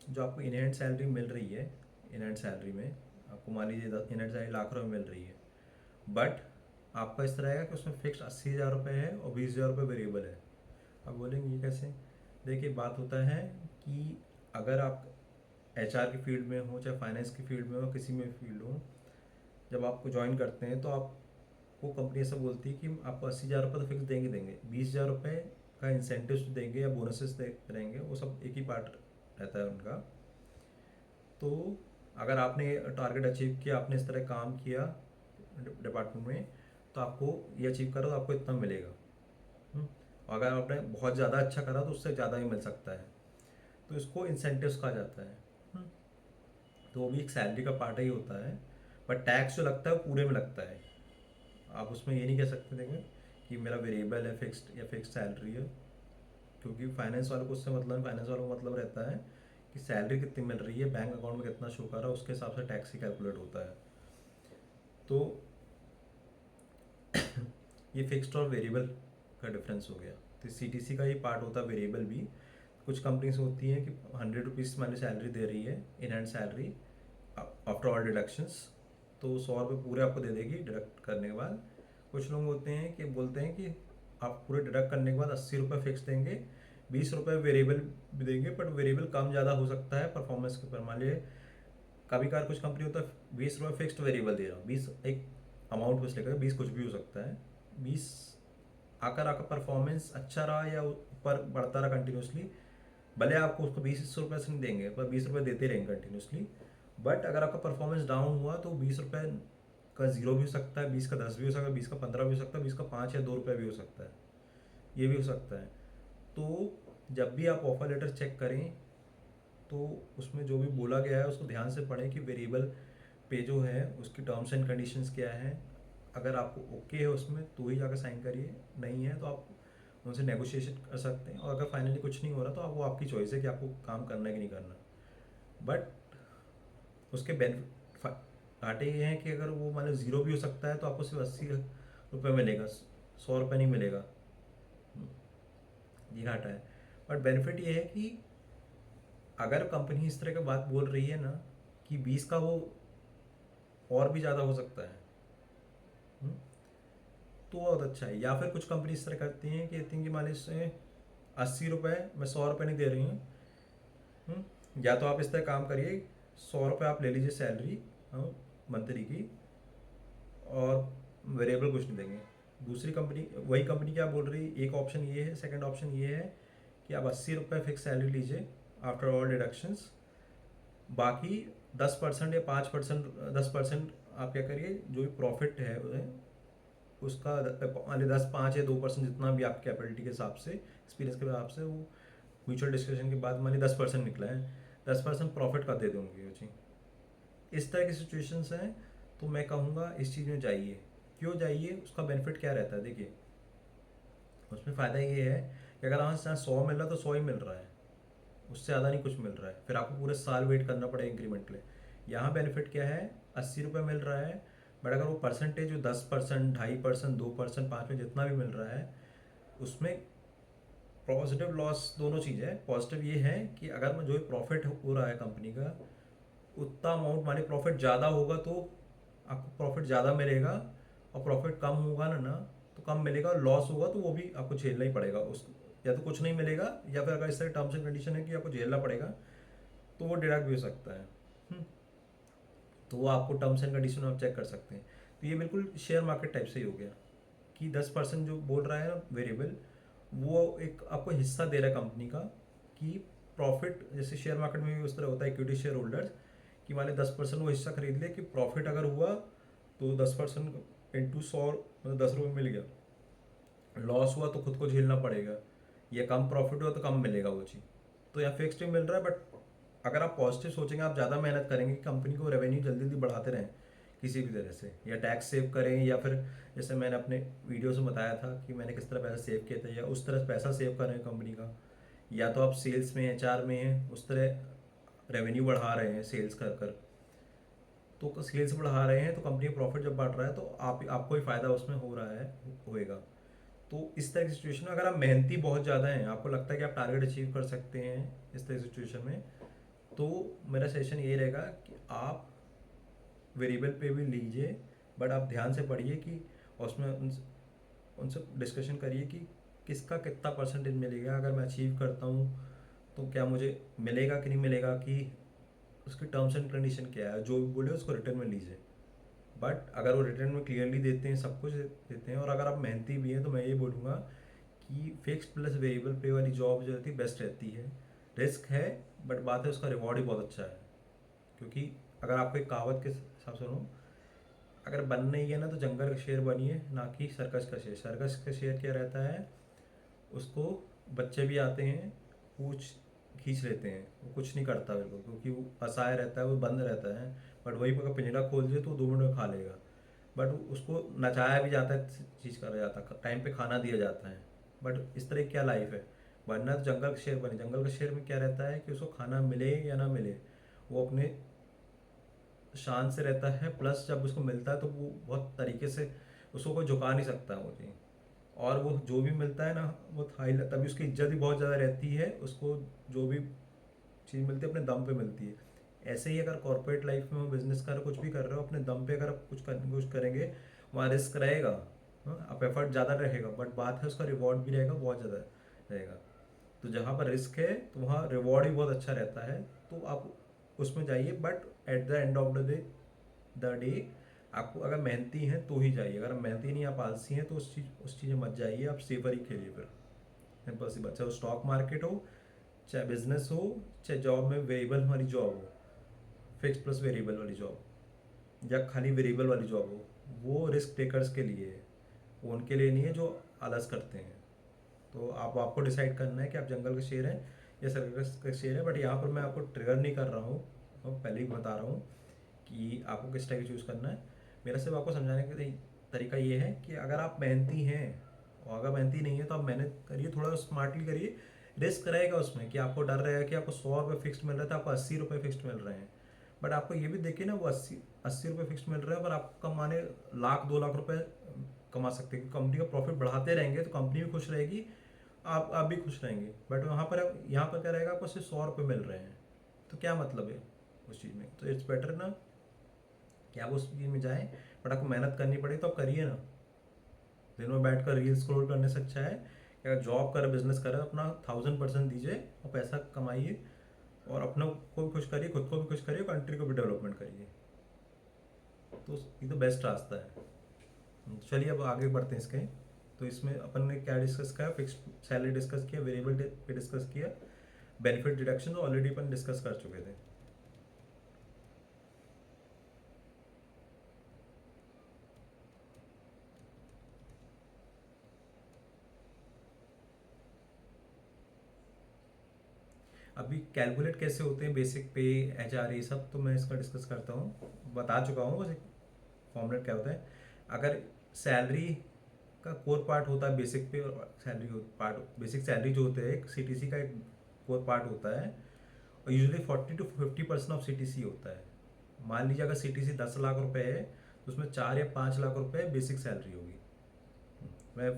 जो आपको इन हैंड सैलरी मिल रही है, इन हैंड सैलरी में आपको मान लीजिए इन हैंड सैलरी लाख रुपये मिल रही है, बट आपका इस तरह है कि उसमें फिक्स 80,000 रुपये है और 20,000 रुपये वेरिएबल है। अब बोलेंगे ये कैसे? देखिए, बात होता है कि अगर आप एचआर की फील्ड में हो, चाहे फाइनेंस की फील्ड में हो, किसी में फील्ड हो, जब आपको ज्वाइन करते हैं तो आपको कंपनी ऐसा बोलती है कि आपको 80,000 रुपये तो फिक्स देंगे देंगे, 20,000 रुपये का इंसेंटिव देंगे या बोनसेस दे रहेंगे, वो सब एक ही पार्ट रहता है उनका। तो अगर आपने टारगेट अचीव किया, आपने इस तरह काम किया डिपार्टमेंट में, तो आपको ये अचीव करो तो आपको इतना मिलेगा। और अगर आपने बहुत ज़्यादा अच्छा करा तो उससे ज़्यादा ही मिल सकता है। तो इसको इंसेंटिव्स कहा जाता है। हम्म, तो वो भी एक सैलरी का पार्ट ही होता है, बट टैक्स जो लगता है वो पूरे में लगता है। आप उसमें ये नहीं कह सकते देंगे कि मेरा वेरिएबल है फिक्स्ड या फिक्स्ड सैलरी है, क्योंकि फाइनेंस वालों को उससे मतलब, फाइनेंस वालों को मतलब रहता है कि सैलरी कितनी मिल रही है, बैंक अकाउंट में कितना शो कर रहा है, उसके हिसाब से टैक्स ही कैलकुलेट होता है। तो ये फिक्स्ड और वेरिएबल का डिफरेंस हो गया। तो सीटीसी का ही पार्ट होता है वेरिएबल भी। कुछ कंपनीज होती हैं कि 100 रुपीज़ मान ली सैलरी दे रही है, इन hand salary after all deductions, तो 100 रुपये पूरे आपको दे देगी डिडक्ट करने के बाद। कुछ लोग होते हैं कि बोलते हैं कि आप पूरे डिडक्ट करने के बाद 80 रुपये फिक्स देंगे, 20 रुपये वेरिएबल भी देंगे, बट वेरिएबल कम ज़्यादा हो सकता है परफॉर्मेंस के ऊपर। मान लीजिए कभी कभार कुछ कंपनी होता है 20 रुपये फिक्स्ड वेरिएबल दे रहा हूँ, 20 एक अमाउंट बस लेकर, 20 कुछ भी हो सकता है। 20 आकर आपका परफॉर्मेंस अच्छा रहा या ऊपर बढ़ता रहा कंटिन्यूसली, भले आपको उसको 20 रुपये से नहीं देंगे पर 20 रुपये देते रहेंगे कंटिन्यूसली। बट अगर आपका परफॉर्मेंस डाउन हुआ तो 20 रुपये का 0 भी हो सकता है, 20 का 10 भी हो सकता है, 20 का 15 भी हो सकता है, 20 का 5 या 2 रुपये भी हो सकता है, ये भी हो सकता है। तो जब भी आप ऑफर लेटर चेक करें, तो उसमें जो भी बोला गया है उसको ध्यान से पढ़ें कि वेरिएबल पे जो है उसकी टर्म्स एंड कंडीशंस क्या है। अगर आपको ओके है उसमें तो ही जाकर साइन करिए, नहीं है तो आप उनसे नेगोशिएशन कर सकते हैं। और अगर फाइनली कुछ नहीं हो रहा तो आप, वो आपकी चॉइस है कि आपको काम करना है कि नहीं करना। बट उसके बेनिफिट घाटे ये हैं कि अगर वो मान लो 0 भी हो सकता है तो आपको सिर्फ 80 रुपये मिलेगा, 100 रुपये नहीं मिलेगा। ये घाटा है। बट बेनिफिट ये है कि अगर कंपनी इस तरह की बात बोल रही है ना कि 20 का वो और भी ज़्यादा हो सकता है, तो बहुत अच्छा है। या फिर कुछ कंपनी इस तरह करती हैं कि कहती हैं कि मान लीजिए 80 रुपये, मैं 100 रुपये नहीं दे रही हूँ। या तो आप इस तरह काम करिए, 100 रुपये आप ले लीजिए सैलरी मंथली की, और वेरिएबल कुछ नहीं देंगे। दूसरी कंपनी, वही कंपनी क्या बोल रही है, एक ऑप्शन ये है, सेकंड ऑप्शन ये है कि आप 80 रुपये फिक्स सैलरी लीजिए आफ्टर ऑल डिडक्शंस, बाकी 10% या 5%, 10% आप क्या करिए, जो भी प्रॉफिट है उसका मान लीजिए 10, 5 या 2% जितना भी आपकी कैपेबिलिटी के हिसाब से, एक्सपीरियंस के हिसाब से, वो म्यूचुअल डिस्कशन के बाद मान लीजिए 10% निकला है, 10% प्रॉफिट का दे दूँगी जी। इस तरह की सिचुएशंस हैं, तो मैं कहूँगा इस चीज़ में जाइए। क्यों जाइए, उसका बेनिफिट क्या रहता है, देखिए उसमें फ़ायदा ये है कि अगर वहाँ से 100 मिल रहा है तो 100 ही मिल रहा है, उससे ज़्यादा नहीं कुछ मिल रहा है, फिर आपको पूरे साल वेट करना पड़ेगा इंक्रीमेंट के लिए। यहाँ बेनिफिट क्या है, 80 रुपये मिल रहा है, बट अगर वो परसेंटेज जो 10%, 2.5%, 2%, 5 में जितना भी मिल रहा है, उसमें पॉजिटिव लॉस दोनों चीज़ें हैं। पॉजिटिव ये है कि अगर जो भी प्रॉफिट हो रहा है कंपनी का, उतना अमाउंट माने प्रॉफिट ज़्यादा होगा तो आपको प्रॉफिट ज़्यादा मिलेगा, और प्रॉफिट कम होगा ना तो कम मिलेगा, और लॉस होगा तो वो भी आपको झेलना ही पड़ेगा उस, या तो कुछ नहीं मिलेगा, या फिर अगर इस तरह टर्म्स एंड कंडीशन है कि आपको झेलना पड़ेगा, तो वो डिडक्ट भी हो सकता है। हम्म, तो वो आपको टर्म्स एंड कंडीशन आप चेक कर सकते हैं। तो ये बिल्कुल शेयर मार्केट टाइप से ही हो गया कि 10% जो बोल रहा है ना वेरिएबल, वो एक आपको हिस्सा दे रहा है कंपनी का, कि प्रॉफिट जैसे शेयर मार्केट में भी उस तरह होता है, इक्विटी शेयर होल्डर्स, कि मान 10% वो हिस्सा खरीद ले, कि प्रॉफिट अगर हुआ तो 10% इंटू 100, मतलब 10 रुपये मिल गया, लॉस हुआ तो खुद को झेलना पड़ेगा, या कम प्रॉफिट हुआ तो कम मिलेगा वो चीज़। तो यहाँ फिक्स्ड ही मिल रहा है, बट अगर आप पॉजिटिव सोचेंगे, आप ज़्यादा मेहनत करेंगे कि कंपनी को रेवेन्यू जल्दी जल्दी बढ़ाते रहें किसी भी तरह से, या टैक्स सेव करें, या फिर जैसे मैंने अपने वीडियो से बताया था कि मैंने किस तरह पैसा सेव किया था, या उस तरह पैसा सेव करें कंपनी का, या तो आप सेल्स में, एचआर में हैं, उस तरह रेवेन्यू बढ़ा रहे हैं सेल्स कर कर, तो सेल्स बढ़ा रहे हैं तो कंपनी का प्रॉफिट जब बढ़ रहा है तो आपको ही फ़ायदा उसमें हो रहा है, होएगा। तो इस तरह की सिचुएशन में अगर आप मेहनती बहुत ज़्यादा हैं, आपको लगता है कि आप टारगेट अचीव कर सकते हैं इस तरह की सिचुएशन में, तो मेरा सजेशन ये रहेगा कि आप वेरिएबल पे भी लीजिए, बट आप ध्यान से पढ़िए कि, और उसमें उनसे डिस्कशन करिए कि किसका कितना परसेंटेज मिलेगा, अगर मैं अचीव करता हूँ तो क्या मुझे मिलेगा कि नहीं मिलेगा, कि उसकी टर्म्स एंड कंडीशन क्या है, जो भी बोले उसको रिटर्न में लीजिए। बट अगर वो रिटर्न में क्लियरली देते हैं, सब कुछ देते हैं, और अगर आप मेहनती भी हैं, तो मैं ये बोलूँगा कि फिक्स प्लस वेरिएबल पे वाली जॉब जो रहती है बेस्ट रहती है। रिस्क है, बट बात है उसका रिवॉर्ड ही बहुत अच्छा है। क्योंकि अगर आपको एक कहावत के हिसाब से सुनो, अगर बनना ही है ना तो जंगल का शेर बनिए, ना कि सर्कस का शेर। सर्कस का शेर क्या रहता है, उसको बच्चे भी आते हैं, पूछ खींच लेते हैं, वो कुछ नहीं करता बिल्कुल, क्योंकि वो असहाय रहता है, वो बंद रहता है। बट वही अगर पिंजरा खोल दिए तो वो 2 मिनट में खा लेगा। बट उसको नचाया भी जाता है, चीज़ करा जाता है, टाइम पे खाना दिया जाता है। बट इस तरह की क्या लाइफ है, बनना तो जंगल का शेर बने। जंगल का शेर में क्या रहता है कि उसको खाना मिले या ना मिले, वो अपने शान से रहता है, प्लस जब उसको मिलता है तो वो बहुत तरीके से, उसको कोई झुका नहीं सकता वो चीज़। और वो जो भी मिलता है ना, वो हाई, तभी उसकी इज्जत भी बहुत ज़्यादा रहती है, उसको जो भी चीज़ मिलती है अपने दम पे मिलती है। ऐसे ही अगर कॉर्पोरेट लाइफ में हो, बिजनेस कर कुछ भी कर रहे हो, अपने दम पे अगर आप कुछ करेंगे, वहाँ रिस्क रहेगा, हाँ, आप एफर्ट ज़्यादा रहेगा, बट बात है उसका रिवॉर्ड भी रहेगा, बहुत ज़्यादा रहेगा। तो जहाँ पर रिस्क है तो वहाँ रिवॉर्ड भी बहुत अच्छा रहता है, तो आप उसमें जाइए। But at the end of the day आपको अगर मेहनती हैं तो ही जाइए, अगर मेहनती नहीं, आप आलसी हैं, तो उस चीज़ में मत जाइए, आप सेफर ही खेलिए फिर। सिंपल सी बात, चाहे वो स्टॉक मार्केट हो, चाहे बिजनेस हो, चाहे जॉब में वेरिएबल वाली जॉब हो, फिक्स प्लस वेरिएबल वाली जॉब, या खाली वेरिएबल वाली जॉब हो, वो रिस्क टेकर्स के लिए है, वो उनके लिए नहीं है जो आलस करते हैं। तो आपको डिसाइड करना है कि आप जंगल का शेर हैं या सर्कस का शेर है। बट यहाँ पर मैं आपको ट्रिगर नहीं कर रहा हूँ, मैं पहले ही बता रहा हूँ कि आपको किस टाइप की चूज़ करना है। मेरा सिर्फ आपको समझाने का तरीका ये है कि अगर आप मेहनती हैं, और अगर मेहनती नहीं है तो आप मेहनत करिए, थोड़ा स्मार्टली करिए। रिस्क रहेगा उसमें कि आपको डर रहेगा कि आपको 100 रुपये फिक्स्ड मिल रहा था, आपको 80 रुपये फिक्स्ड मिल रहे हैं। बट आपको ये भी देखिए ना, वो 80 रुपये फिक्स्ड मिल रहे हैं, पर आपको कमाने लाख 2 लाख रुपए कमा सकते हैं, क्योंकि कंपनी का प्रॉफिट बढ़ाते रहेंगे तो कंपनी भी खुश रहेगी, आप भी खुश रहेंगे। बट यहाँ पर क्या रहेगा, आपको सिर्फ 100 रुपये मिल रहे हैं, तो क्या मतलब है उस चीज़ में। तो इट्स बेटर ना कि आप उस चीज़ में जाएँ, बट आपको मेहनत करनी पड़े तो आप करिए ना। दिन में बैठ कर रील स्क्रॉल करने से अच्छा है कि अगर जॉब करे, बिजनेस करे, अपना 1000% दीजिए और पैसा कमाइए और अपने को भी खुश करिए, खुद को भी खुश करिए, कंट्री को भी डेवलपमेंट करिए। तो ये तो बेस्ट रास्ता है। चलिए अब आगे बढ़ते हैं इसके। तो इसमें अपन ने क्या डिस्कस किया, फिक्स्ड सैलरी डिस्कस किया, वेरिएबल पे डिस्कस किया, बेनिफिट डिडक्शन तो ऑलरेडी अपन डिस्कस कर चुके थे। अभी कैलकुलेट कैसे होते हैं बेसिक पे, एच आर, ये सब तो मैं इसका डिस्कस करता हूँ, बता चुका हूँ बस। फॉर्मूलेट क्या होता है, अगर सैलरी का कोर पार्ट होता है बेसिक पे, और सैलरी पार्ट, बेसिक सैलरी जो होता है एक सीटीसी का एक कोर पार्ट होता है, और यूजुअली 40 to 50% ऑफ सीटीसी होता है। मान लीजिए अगर सीटीसी 10 लाख रुपए है तो उसमें 4 या 5 लाख रुपए बेसिक सैलरी होगी। मैं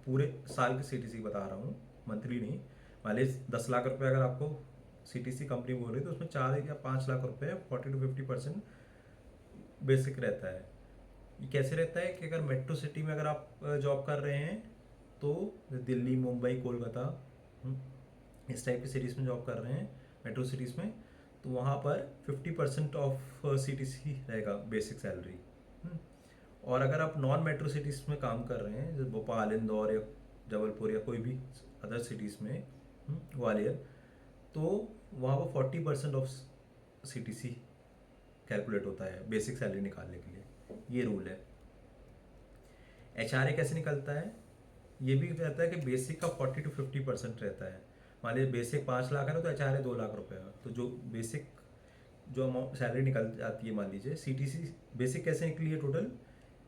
पूरे साल की सीटीसी बता रहा हूँ, मंथली नहीं। मान लीजिए 10 लाख रुपए अगर आपको सीटीसी कंपनी बोल रही है तो उसमें 4 या 5 लाख रुपए 40 to 50% बेसिक रहता है। ये कैसे रहता है कि अगर मेट्रो सिटी में अगर आप जॉब कर रहे हैं तो दिल्ली, मुंबई, कोलकाता, इस टाइप की सिटीज़ में जॉब कर रहे हैं, मेट्रो सिटीज़ में, तो वहाँ पर 50% ऑफ सीटीसी रहेगा बेसिक सैलरी। और अगर आप नॉन मेट्रो सिटीज़ में काम कर रहे हैं, जैसे भोपाल, इंदौर या जबलपुर या कोई भी अदर सिटीज़ में, ग्वालियर, तो वहाँ पर 40% ऑफ सीटीसी कैलकुलेट होता है बेसिक सैलरी निकालने के लिए। ये रूल है। एच आर ए कैसे निकलता है, ये भी रहता है कि बेसिक का 40 to 50% रहता है। मान लीजिए बेसिक 5 लाख है ना, तो एच आर ए 2 लाख रुपए है। तो जो बेसिक जो अमाउंट सैलरी निकल जाती है, मान लीजिए सी टी सी बेसिक कैसे निकली है टोटल,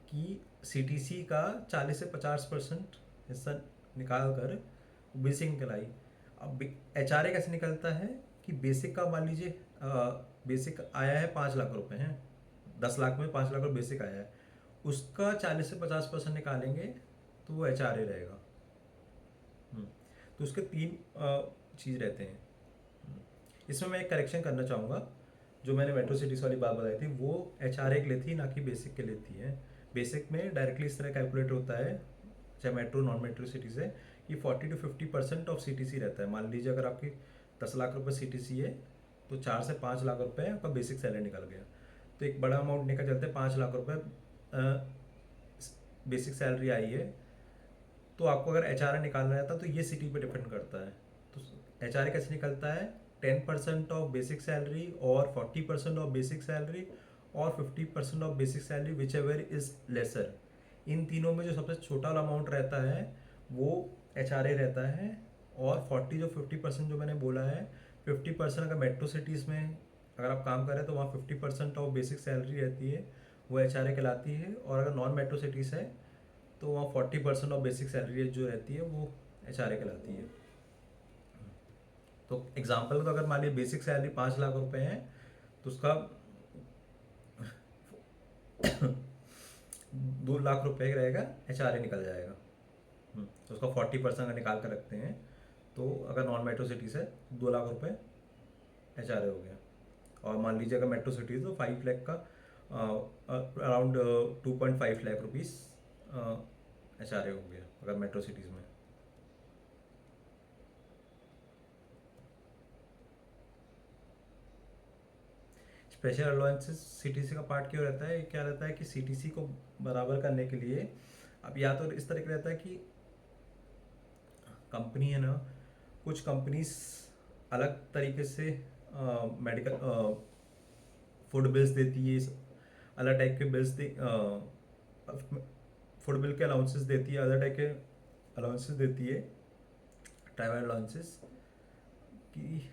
कि सी टी सी का 40 से 50% हिस्सा निकाल कर बेसिक निकल आई। अब एच आर ए कैसे निकलता है कि बेसिक का मान लीजिए बेसिक आया है 5 लाख रुपए हैं, 10 लाख में 5 लाख रुपये बेसिक आया है, उसका 40 से 50% निकालेंगे तो वो एच आर ए रहेगा। तो उसके तीन चीज़ रहते हैं। इसमें मैं एक करेक्शन करना चाहूँगा, जो मैंने मेट्रो सिटीज़ वाली बात बताई थी वो एच आर ए के लिए थी, ना कि बेसिक के लिए थी है। बेसिक में डायरेक्टली इस तरह कैलकुलेट होता है, चाहे मेट्रो नॉन मेट्रो सिटीज़ है, कि 40 to 50% of C T C रहता है। मान लीजिए अगर आपकी 10 लाख रुपये सी टी सी है तो 4 से 5 लाख रुपए आपका बेसिक सैलरी निकल गया। तो एक बड़ा अमाउंट निकल चलते हैं, 5 लाख रुपए बेसिक सैलरी आई है। तो आपको अगर एच आर ए निकालना रहता तो ये सिटी पे डिपेंड करता है। तो एच आर ए कैसे निकलता है, 10% ऑफ बेसिक सैलरी और 40% ऑफ बेसिक सैलरी और 50% of basic salary, whichever is lesser. इन तीनों में जो सबसे छोटा वाला अमाउंट रहता है वो एच आर ए रहता है। और 50% जो मैंने बोला है, 50% अगर मेट्रो सिटीज़ में अगर आप काम करें तो वहाँ 50% ऑफ बेसिक सैलरी रहती है, वो एच आर ए कहलाती है। और अगर नॉन मेट्रो सिटीज़ है तो वहाँ 40% ऑफ बेसिक सैलरी जो रहती है वो एच आर ए कहलाती है। तो एग्जाम्पल, तो अगर मान लीजिए बेसिक सैलरी 5 लाख रुपए है तो उसका 2 लाख रुपए रहेगा, एच आर ए निकल जाएगा। तो उसका 40% अगर निकाल कर रखते हैं तो अगर नॉन मेट्रो सिटीज़ है 2 लाख रुपए एच आर ए हो गया। और मान लीजिए अगर मेट्रो सिटीज़ तो 5 लाख का around 2.5 lakh rupees H R A हो गया अगर मेट्रो सिटीज़ में। स्पेशल अलाउंसेस सीटीसी का पार्ट क्यों रहता है, क्या रहता है कि सीटीसी को बराबर करने के लिए, अब या तो इस तरह का रहता है कि कंपनी है ना, कुछ कंपनीज अलग तरीके से मेडिकल फूड बिल्स देती है, अलग टाइप के बिल्स फूड बिल के अलाउंसेस देती है, अदर टाइप के अलाउंसेस देती है, ट्रैवल अलाउंसेस, कि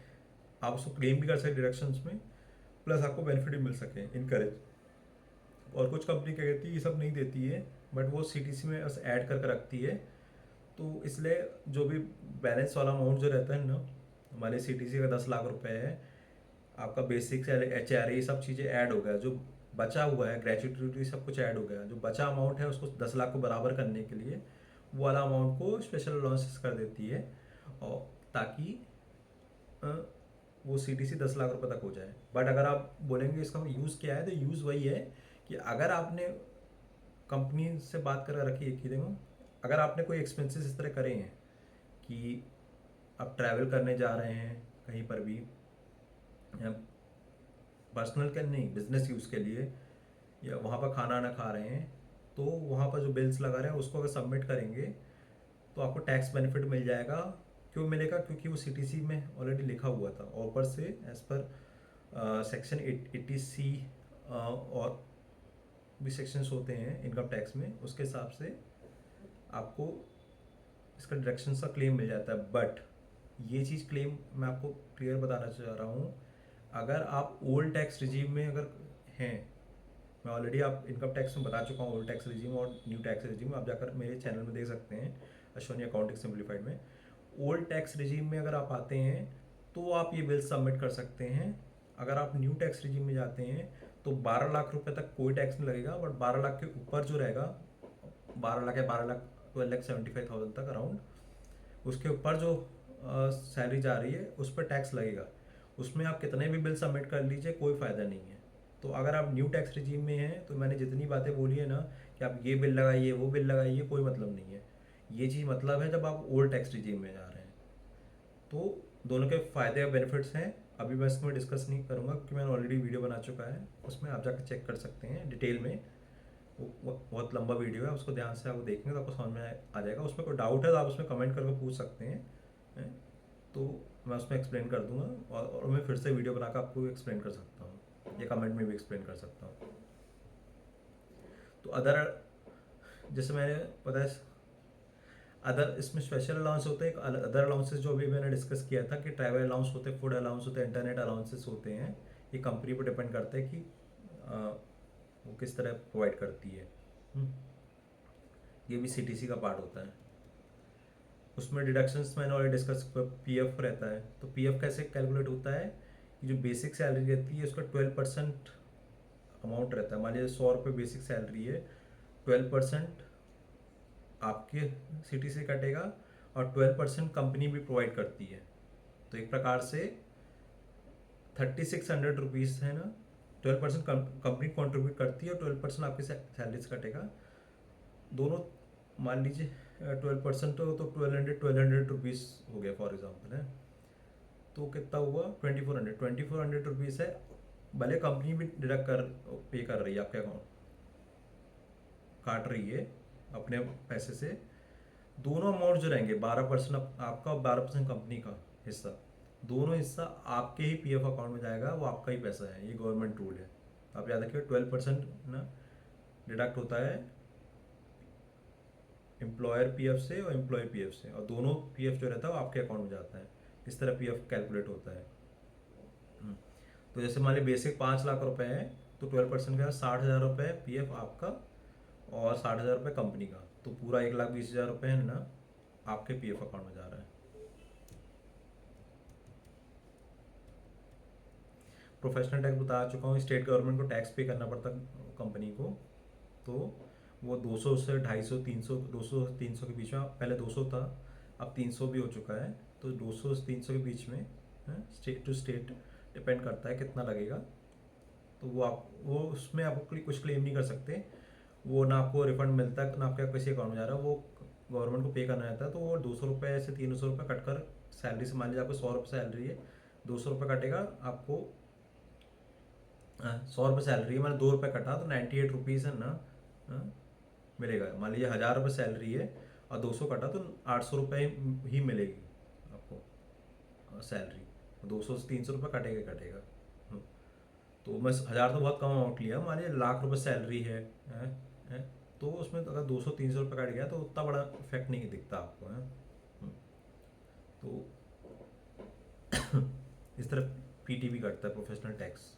आप उसको क्लेम भी कर सकते डिडक्शंस में, प्लस आपको बेनिफिट भी मिल सके, इनकरेज। और कुछ कंपनी क्या कहती है ये सब नहीं देती है, बट वो सीटीसी में बस ऐड करके रखती है। तो इसलिए जो भी बैलेंस वाला अमाउंट जो रहता है ना, हमारे सीटीसी का 10 लाख रुपए है, आपका बेसिक एच आर ये सब चीज़ें ऐड हो गया, जो बचा हुआ है ग्रेचुइटी सब कुछ ऐड हो गया, जो बचा अमाउंट है उसको 10 लाख को बराबर करने के लिए वो वाला अमाउंट को स्पेशल अलाउंसेस कर देती है, और ताकि वो सी टी सी 10 लाख रुपए तक हो जाए। बट अगर आप बोलेंगे इसका यूज़ क्या है, तो यूज़ वही है कि अगर आपने कंपनी से बात कर रखी है कि देखो अगर आपने कोई एक्सपेंसेस इस तरह करे हैं कि आप ट्रैवल करने जा रहे हैं कहीं पर भी, या पर्सनल के नहीं, बिजनेस यूज़ के लिए, या वहाँ पर खाना ना खा रहे हैं, तो वहाँ पर जो बिल्स लगा रहे हैं उसको अगर सबमिट करेंगे तो आपको टैक्स बेनिफिट मिल जाएगा। क्यों मिलेगा? क्योंकि वो सीटीसी में ऑलरेडी लिखा हुआ था, और ऊपर से एज पर सेक्शन 80C और भी सेक्शंस होते हैं इनकम टैक्स में, उसके हिसाब से आपको इसका डिडक्शन का क्लेम मिल जाता है। बट ये चीज़ क्लेम मैं आपको क्लियर बताना चाह रहा हूँ, अगर आप ओल्ड टैक्स रिजीम में अगर हैं, मैं ऑलरेडी आप इनकम टैक्स में बता चुका हूँ ओल्ड टैक्स रिजीम और न्यू टैक्स रिजीम, आप जाकर मेरे चैनल में देख सकते हैं अश्वनी अकाउंटिंग सिंप्लीफाइड में। ओल्ड टैक्स रिजीम में अगर आप आते हैं तो आप ये बिल सबमिट कर सकते हैं। अगर आप न्यू टैक्स रिजीम में जाते हैं तो 12 लाख रुपए तक कोई टैक्स नहीं लगेगा, बट 12 लाख के ऊपर जो रहेगा, 12 लाख या 12 लाख 12,75,000 तक अराउंड, उसके ऊपर जो सैलरी जा रही है उस पर टैक्स लगेगा। उसमें आप कितने भी बिल सबमिट कर लीजिए, कोई फ़ायदा नहीं है। तो अगर आप न्यू टैक्स रिजीम में हैं तो मैंने जितनी बातें बोली है ना कि आप ये बिल लगाइए वो बिल लगाइए, कोई मतलब नहीं है। ये चीज़ मतलब है जब आप ओल्ड टैक्स रिजीम में जा रहे हैं। तो दोनों के फ़ायदे और बेनिफिट्स हैं। अभी मैं इसमें डिस्कस नहीं करूँगा क्योंकि मैंने ऑलरेडी वीडियो बना चुका है, उसमें आप जाकर चेक कर सकते हैं डिटेल में। वो बहुत लंबा वीडियो है, उसको ध्यान से आप देखेंगे तो आपको समझ में आ जाएगा। उसमें कोई डाउट है तो आप उसमें कमेंट करके पूछ सकते हैं, तो मैं उसमें एक्सप्लेन कर दूंगा, और मैं फिर से वीडियो बनाकर आपको एक्सप्लेन कर सकता हूँ या कमेंट में भी एक्सप्लेन कर सकता हूँ। तो अदर, जैसे मैंने पता है अदर, इसमें स्पेशल अलाउंस होते हैं, अदर अलाउंसेस जो अभी मैंने डिस्कस किया था कि ट्रैवल अलाउंस होते हैं, फूड अलाउंस होते हैं, इंटरनेट अलाउंसेस होते हैं। ये कंपनी पर डिपेंड करता है कि वो किस तरह प्रोवाइड करती है। ये भी सीटीसी का पार्ट होता है। उसमें डिडक्शंस मैंने ऑलरेडी डिस्कस, पीएफ रहता है। तो पीएफ कैसे कैलकुलेट होता है कि जो बेसिक सैलरी रहती है उसका 12% अमाउंट रहता है। मान लीजिए 100 रुपये बेसिक सैलरी है, 12% आपके सिटी से कटेगा और 12% कंपनी भी प्रोवाइड करती है। तो एक प्रकार से 3600 रुपीज़ है ना, 12% कंपनी कॉन्ट्रीब्यूट करती है और 12% आपकी सैलरी से कटेगा। दोनों मान लीजिए 12% तो 1200 रुपीज़ हो गया फॉर एग्जाम्पल है, तो कितना हुआ 2400 रुपीज़ है। भले कंपनी भी डिडक्ट कर पे कर रही है, आपके अकाउंट काट रही है अपने पैसे से, दोनों अमाउंट जो रहेंगे 12% आपका और 12% कंपनी का हिस्सा, दोनों हिस्सा आपके ही पीएफ अकाउंट में जाएगा, वो आपका ही पैसा है। ये गवर्नमेंट रूल है, आप याद रखिए। 12% ना डिडक्ट होता है एम्प्लॉयर पीएफ से और एम्प्लॉय पीएफ से, और दोनों पीएफ जो रहता है वो आपके अकाउंट में जाता है। इस तरह पीएफ कैलकुलेट होता है। तो जैसे मान लीजिए बेसिक 5 लाख रुपए है, तो 12% का 60,000 रुपये पीएफ आपका और 60,000 रुपये कंपनी का, तो पूरा 1,20,000 रुपये है ना आपके पीएफ अकाउंट में जा रहा है। प्रोफेशनल टैक्स बता चुका हूँ, स्टेट गवर्नमेंट को टैक्स पे करना पड़ता कंपनी को, तो वो 200 से 250, 300, 200 से 300 के बीच में, पहले 200 था अब 300 भी हो चुका है, तो 200 से 300 के बीच में स्टेट टू स्टेट डिपेंड करता है कितना लगेगा। तो वो उसमें आप कुछ क्लेम नहीं कर सकते, वो ना आपको रिफंड मिलता है ना आपके किसी अकाउंट में जा रहा है, वो गवर्नमेंट को पे करना रहता है। तो वो 200 रुपये से 300 रुपये कटकर सैलरी से, मान लीजिए आपको 100 रुपये सैलरी है, 200 रुपये कटेगा आपको, 100 रुपये सैलरी है, मैंने 2 रुपये कटा तो 98 रुपीज़ है ना मिलेगा। मान लीजिए 1,000 रुपये सैलरी है और 200 कटा तो 800 रुपये ही मिलेगी आपको सैलरी, 200 से 300 रुपये कटेगा कटेगा। तो मैं 1,000 तो बहुत कम अमाउंट लिया, मान लीजिए लाख रुपये सैलरी है, तो उसमें अगर 200-300 रुपये कट गया तो उतना बड़ा इफेक्ट नहीं दिखता आपको है। तो इस तरह पीटी भी कटता है, professional tax.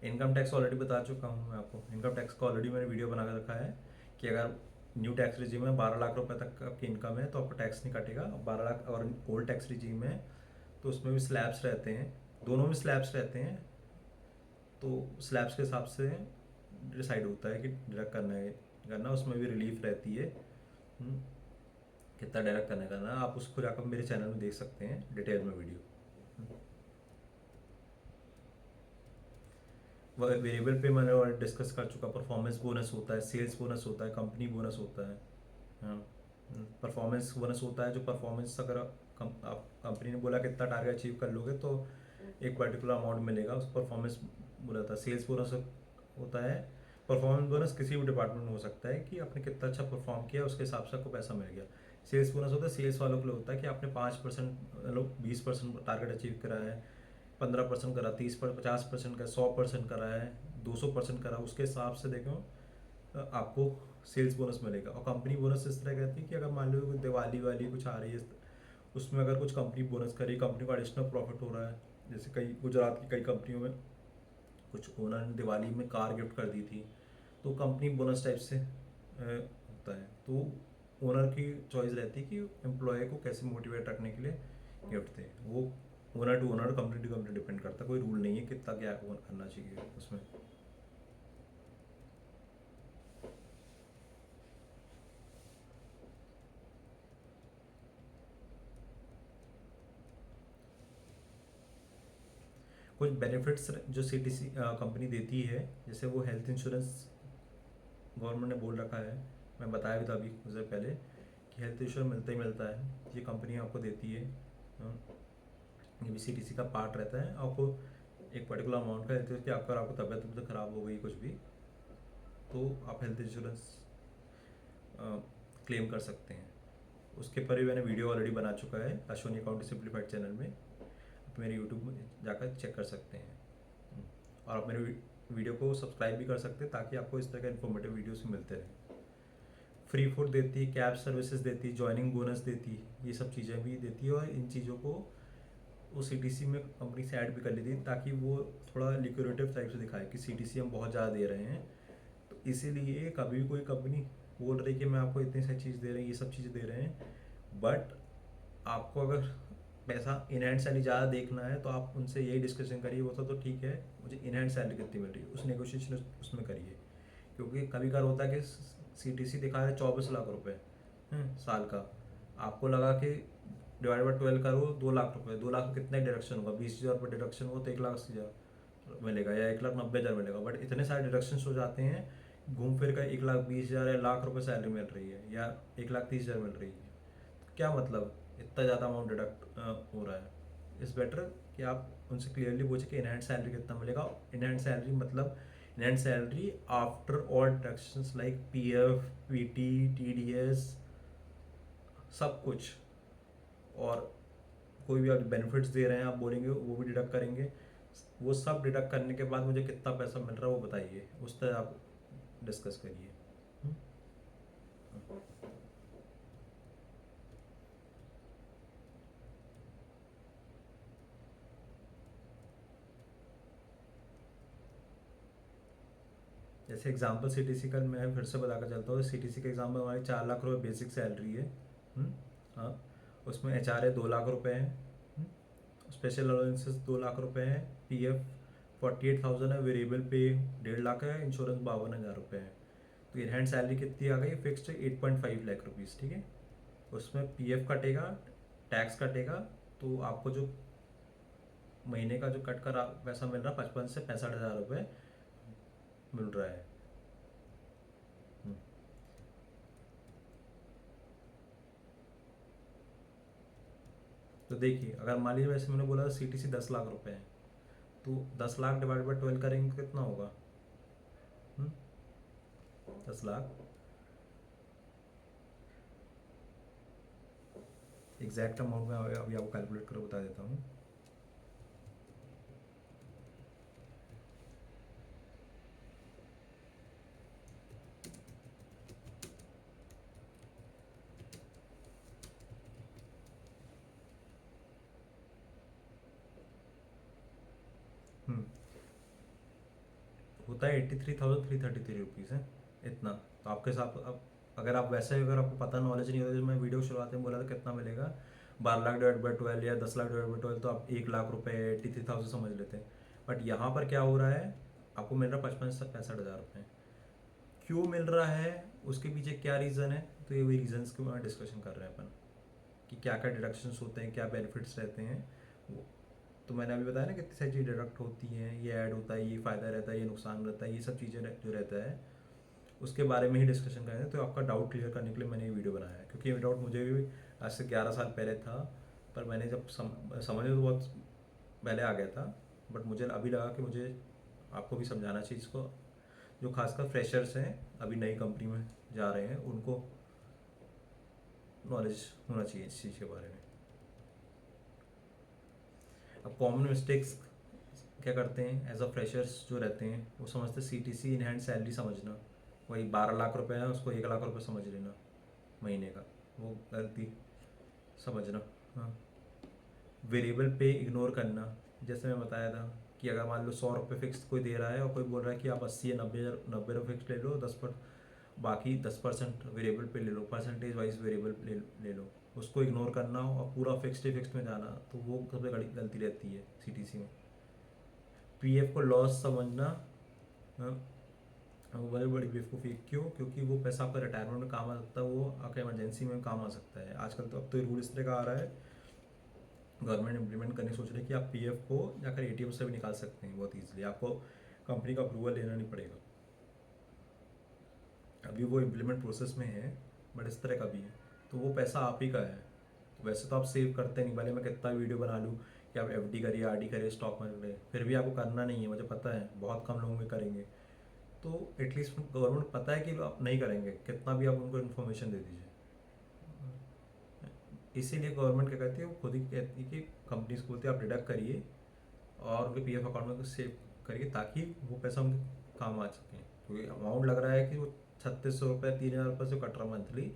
Income tax already बता चुका हूँ मैं आपको। इनकम टैक्स का ऑलरेडी मैंने वीडियो बना कर रखा है कि अगर न्यू टैक्स रिजीम में 12 लाख रुपए तक आपकी इनकम है तो आपको टैक्स नहीं कटेगा। 12 लाख और ओल्ड टैक्स रिजीम में तो उसमें भी स्लैब्स रहते हैं, दोनों में स्लैब्स रहते हैं, तो स्लैब्स के हिसाब से डिसाइड होता है कि डायरेक्ट करना उसमें भी रिलीफ रहती है। कितना डायरेक्ट करना आप उसको जाकर मेरे चैनल में देख सकते हैं डिटेल में वीडियो। वेरिएबल पे मैंने और डिस्कस कर चुका, परफॉर्मेंस बोनस होता है, सेल्स बोनस होता है, कंपनी बोनस होता है। हाँ, परफॉर्मेंस बोनस होता है जो परफॉर्मेंस अगर आप कंपनी ने बोला कि इतना टारगेट अचीव कर लोगे तो एक पर्टिकुलर अमाउंट मिलेगा, उस परफॉर्मेंस बोला था। सेल्स बोनस होता है, परफॉर्मेंस बोनस किसी भी डिपार्टमेंट में हो सकता है कि आपने कितना अच्छा परफॉर्म किया उसके हिसाब से आपको पैसा मिल गया। सेल्स बोनस होता है, सेल्स वालों के लिए होता है कि आपने 5% मतलब 20% टारगेट अचीव करा है, 15% करा, 50% का, 100% करा है, 200% करा, उसके हिसाब से देखो आपको सेल्स बोनस मिलेगा। और कंपनी बोनस इस तरह कहती है कि अगर मान लो कोई दिवाली वाली कुछ आ रही है, उसमें अगर कुछ कंपनी बोनस करी, कंपनी को एडिशनल प्रॉफिट हो रहा है, जैसे कई गुजरात की कई कंपनियों में कुछ ओनर ने दिवाली में कार गिफ्ट कर दी थी, तो कंपनी बोनस टाइप से होता है। तो ओनर की चॉइस रहती है कि एम्प्लॉय को कैसे मोटिवेट रखने के लिए गिफ्ट दें। वो owner to owner, company to company depend करता है, कोई रूल नहीं है कितना क्या करना चाहिए उसमें। कुछ बेनिफिट्स जो सीटीसी कंपनी देती है, जैसे वो हेल्थ इंश्योरेंस गवर्नमेंट ने बोल रखा है, मैं बताया भी था अभी कुछ देर पहले कि हेल्थ इंश्योरेंस मिलता ही मिलता है, ये कंपनी आपको देती है। ये भी सीटीसी का पार्ट रहता है। आपको एक पर्टिकुलर अमाउंट का हेल्थ इंश्योरेंस कि आपको तबीयत खराब हो गई कुछ भी, तो आप हेल्थ इंश्योरेंस क्लेम कर सकते हैं। उसके पर भी मैंने वीडियो ऑलरेडी बना चुका है अश्विनी अकाउंटिंग सिंप्लीफाइड चैनल में, आप मेरे यूट्यूब में जाकर चेक कर सकते हैं। और आप मेरे वीडियो को सब्सक्राइब भी कर सकते हैं ताकि आपको इस तरह के इन्फॉर्मेटिव वीडियोस मिलते रहें। फ्री फूड देती है, कैब सर्विसेज देती है, ज्वाइनिंग बोनस देती है, ये सब चीज़ें भी देती है। और इन चीज़ों को वो सीटीसी में कंपनी से ऐड भी कर लेती है ताकि वो थोड़ा लिक्विडेटिव टाइप से दिखाए कि सीटीसी हम बहुत ज़्यादा दे रहे हैं। तो इसीलिए कभी भी कोई कंपनी बोल रही है कि मैं आपको इतनी सारी चीज़ दे रही हूँ, ये सब चीज़ें दे रहे हैं, बट आपको अगर पैसा इन हैंड सैलरी ज़्यादा देखना है तो आप उनसे यही डिस्कशन करिए, वो तो ठीक है, मुझे इन हैंड सैलरी कितनी मिल रही है, उस नेगोशिएशन उसमें करिए। क्योंकि कभी कभार होता है कि सीटीसी दिखा रहा है 24 लाख रुपए साल का, आपको लगा कि डिवाइड बाई 12 करो 2 लाख रुपए, 2 लाख कितना डिडक्शन होगा, 20,000 रुपये डिडक्शन हो तो 1,80,000 मिलेगा या 1,90,000 मिलेगा। बट इतने सारे डिडक्शन हो जाते हैं, घूम फिर कर 1,20,000 या लाख रुपए सैलरी मिल रही है या 1,30,000 मिल रही है। क्या मतलब इतना ज़्यादा अमाउंट डिडक्ट हो रहा है। इस बेटर कि आप उनसे क्लियरली पूछे कि इन हैंड सैलरी कितना मिलेगा। इन हैंड सैलरी मतलब इन hand salary after all deductions like PF, PT, TDS, सब कुछ। और कोई भी आप बेनिफिट्स दे रहे हैं आप बोलेंगे वो भी डिडक्ट करेंगे। वो सब डिडक्ट करने के बाद मुझे कितना पैसा मिल रहा है वो बताइए, उस तरह आप डिस्कस करिए। जैसे एग्जांपल सीटीसी का मैं फिर से बताकर चलता हूँ। सीटीसी का एग्जांपल हमारी 4 लाख रुपए बेसिक सैलरी है। हाँ, उसमें एचआर है 2 लाख रुपए है, स्पेशल अलाउंसेस 2 लाख रुपए हैं, पीएफ 48,000 है, वेरिएबल पे 1.5 लाख है, इंश्योरेंस 52,000 रुपये है। तो इन हैंड सैलरी कितनी आ गई, फिक्स्ड 8.5 लाख रुपीज़, ठीक है। उसमें पीएफ कटेगा, टैक्स कटेगा, तो आपको जो महीने का जो कट कर पैसा मिल रहा है 55 से 65 हज़ार रुपये मिल रहा है। हम्म, तो देखिए अगर मान लीजिए वैसे मैंने बोला सीटीसी 10 लाख रुपए है, तो 10 लाख डिवाइड बाई 12 करेंगे तो कितना होगा, 10 लाख। एग्जैक्ट अमाउंट में अभी आपको कैलकुलेट कर बता देता हूँ। हम्म, होता है 83,333 रुपीज़ है इतना। तो आपके साथ अब अगर आप वैसे अगर आपको पता नॉलेज नहीं होता, जो मैं वीडियो शुरुआत में बोला था कितना मिलेगा, 12 लाख डिवाइड बाई 12 या 10 लाख डिवाइड बाई 12, तो आप 1 लाख रुपए 83,000 समझ लेते हैं। बट यहाँ पर क्या हो रहा है, आपको मिल रहा है 55 से 65 हज़ार रुपये। क्यों मिल रहा है, उसके पीछे क्या रीज़न है, तो ये वही रीजन्स के बारे में डिस्कशन कर रहे हैं अपन कि क्या क्या डिडक्शंस होते हैं, क्या बेनिफिट्स रहते हैं वो। तो मैंने अभी बताया ना कितनी सारी चीज़ डिडक्ट होती हैं, ये ऐड होता है, ये फ़ायदा रहता है, ये नुकसान रहता है, ये सब चीज़ें जो रहता है उसके बारे में ही डिस्कशन करेंगे। तो आपका डाउट क्लियर करने के लिए मैंने ये वीडियो बनाया है, क्योंकि ये डाउट मुझे भी आज से 11 साल पहले था, पर मैंने जब समझ तो बहुत पहले आ गया था, बट मुझे अभी लगा कि मुझे आपको भी समझाना चाहिए इसको, जो खासकर फ्रेशर्स हैं, अभी नई कंपनी में जा रहे हैं, उनको नॉलेज होना चाहिए इस चीज़ के बारे में। अब कॉमन मिस्टेक्स क्या करते हैं एज अ फ्रेशर्स जो रहते हैं, वो समझते C T C in hand salary समझना, वही 12 लाख रुपए है उसको 1 लाख रुपए समझ लेना महीने का, वो गलती समझना। हाँ, वेरिएबल पे इग्नोर करना, जैसे मैं बताया था कि अगर मान लो 100 रुपये फिक्स कोई दे रहा है और कोई बोल रहा है कि आप 80 या 90 रुपये फिक्स ले लो, 10% बाकी 10% वेरिएबल पे ले लो, परसेंटेज वाइज वेरिएबल ले लो, उसको इग्नोर करना और पूरा फिक्स्ड ही फिक्स्ड में जाना, तो वो सबसे बड़ी गलती रहती है सीटीसी में। पीएफ को लॉस समझना, हाँ, वो बड़ी बड़ी बेवकूफ़ी क्यों, क्योंकि वो पैसा आपका रिटायरमेंट में काम आ सकता है, वो आपका इमरजेंसी में काम आ सकता है। आजकल तो अब तो रूल इस तरह का आ रहा है, गवर्नमेंट इम्प्लीमेंट करने सोच रही है कि आप पीएफ को जाकर एटीएम से भी निकाल सकते हैं बहुत ईजिली, आपको कंपनी का अप्रूवल लेना नहीं पड़ेगा। अभी वो इम्प्लीमेंट प्रोसेस में है, बट इस तरह का भी है, तो वो पैसा आप ही का है। वैसे तो आप सेव करते नहीं, भले मैं कितना वीडियो बना लूँ कि आप एफडी करिए, आरडी करिए, स्टॉक मार्केट करिए, फिर भी आपको करना नहीं है, मुझे पता है बहुत कम लोग में करेंगे। तो एटलीस्ट गवर्नमेंट पता है कि आप नहीं करेंगे, कितना भी आप उनको इन्फॉर्मेशन दे दीजिए। इसीलिए गवर्नमेंट क्या कहती है, वो खुद ही कहती है कि कंपनीज को बोलती है आप डिडक्ट करिए और उनके पीएफ अकाउंट में सेव करिए, ताकि वो पैसा उनके काम आ सके। क्योंकि अमाउंट लग रहा है कि वो 3600 रुपये 3000 रुपये से कट रहा मंथली,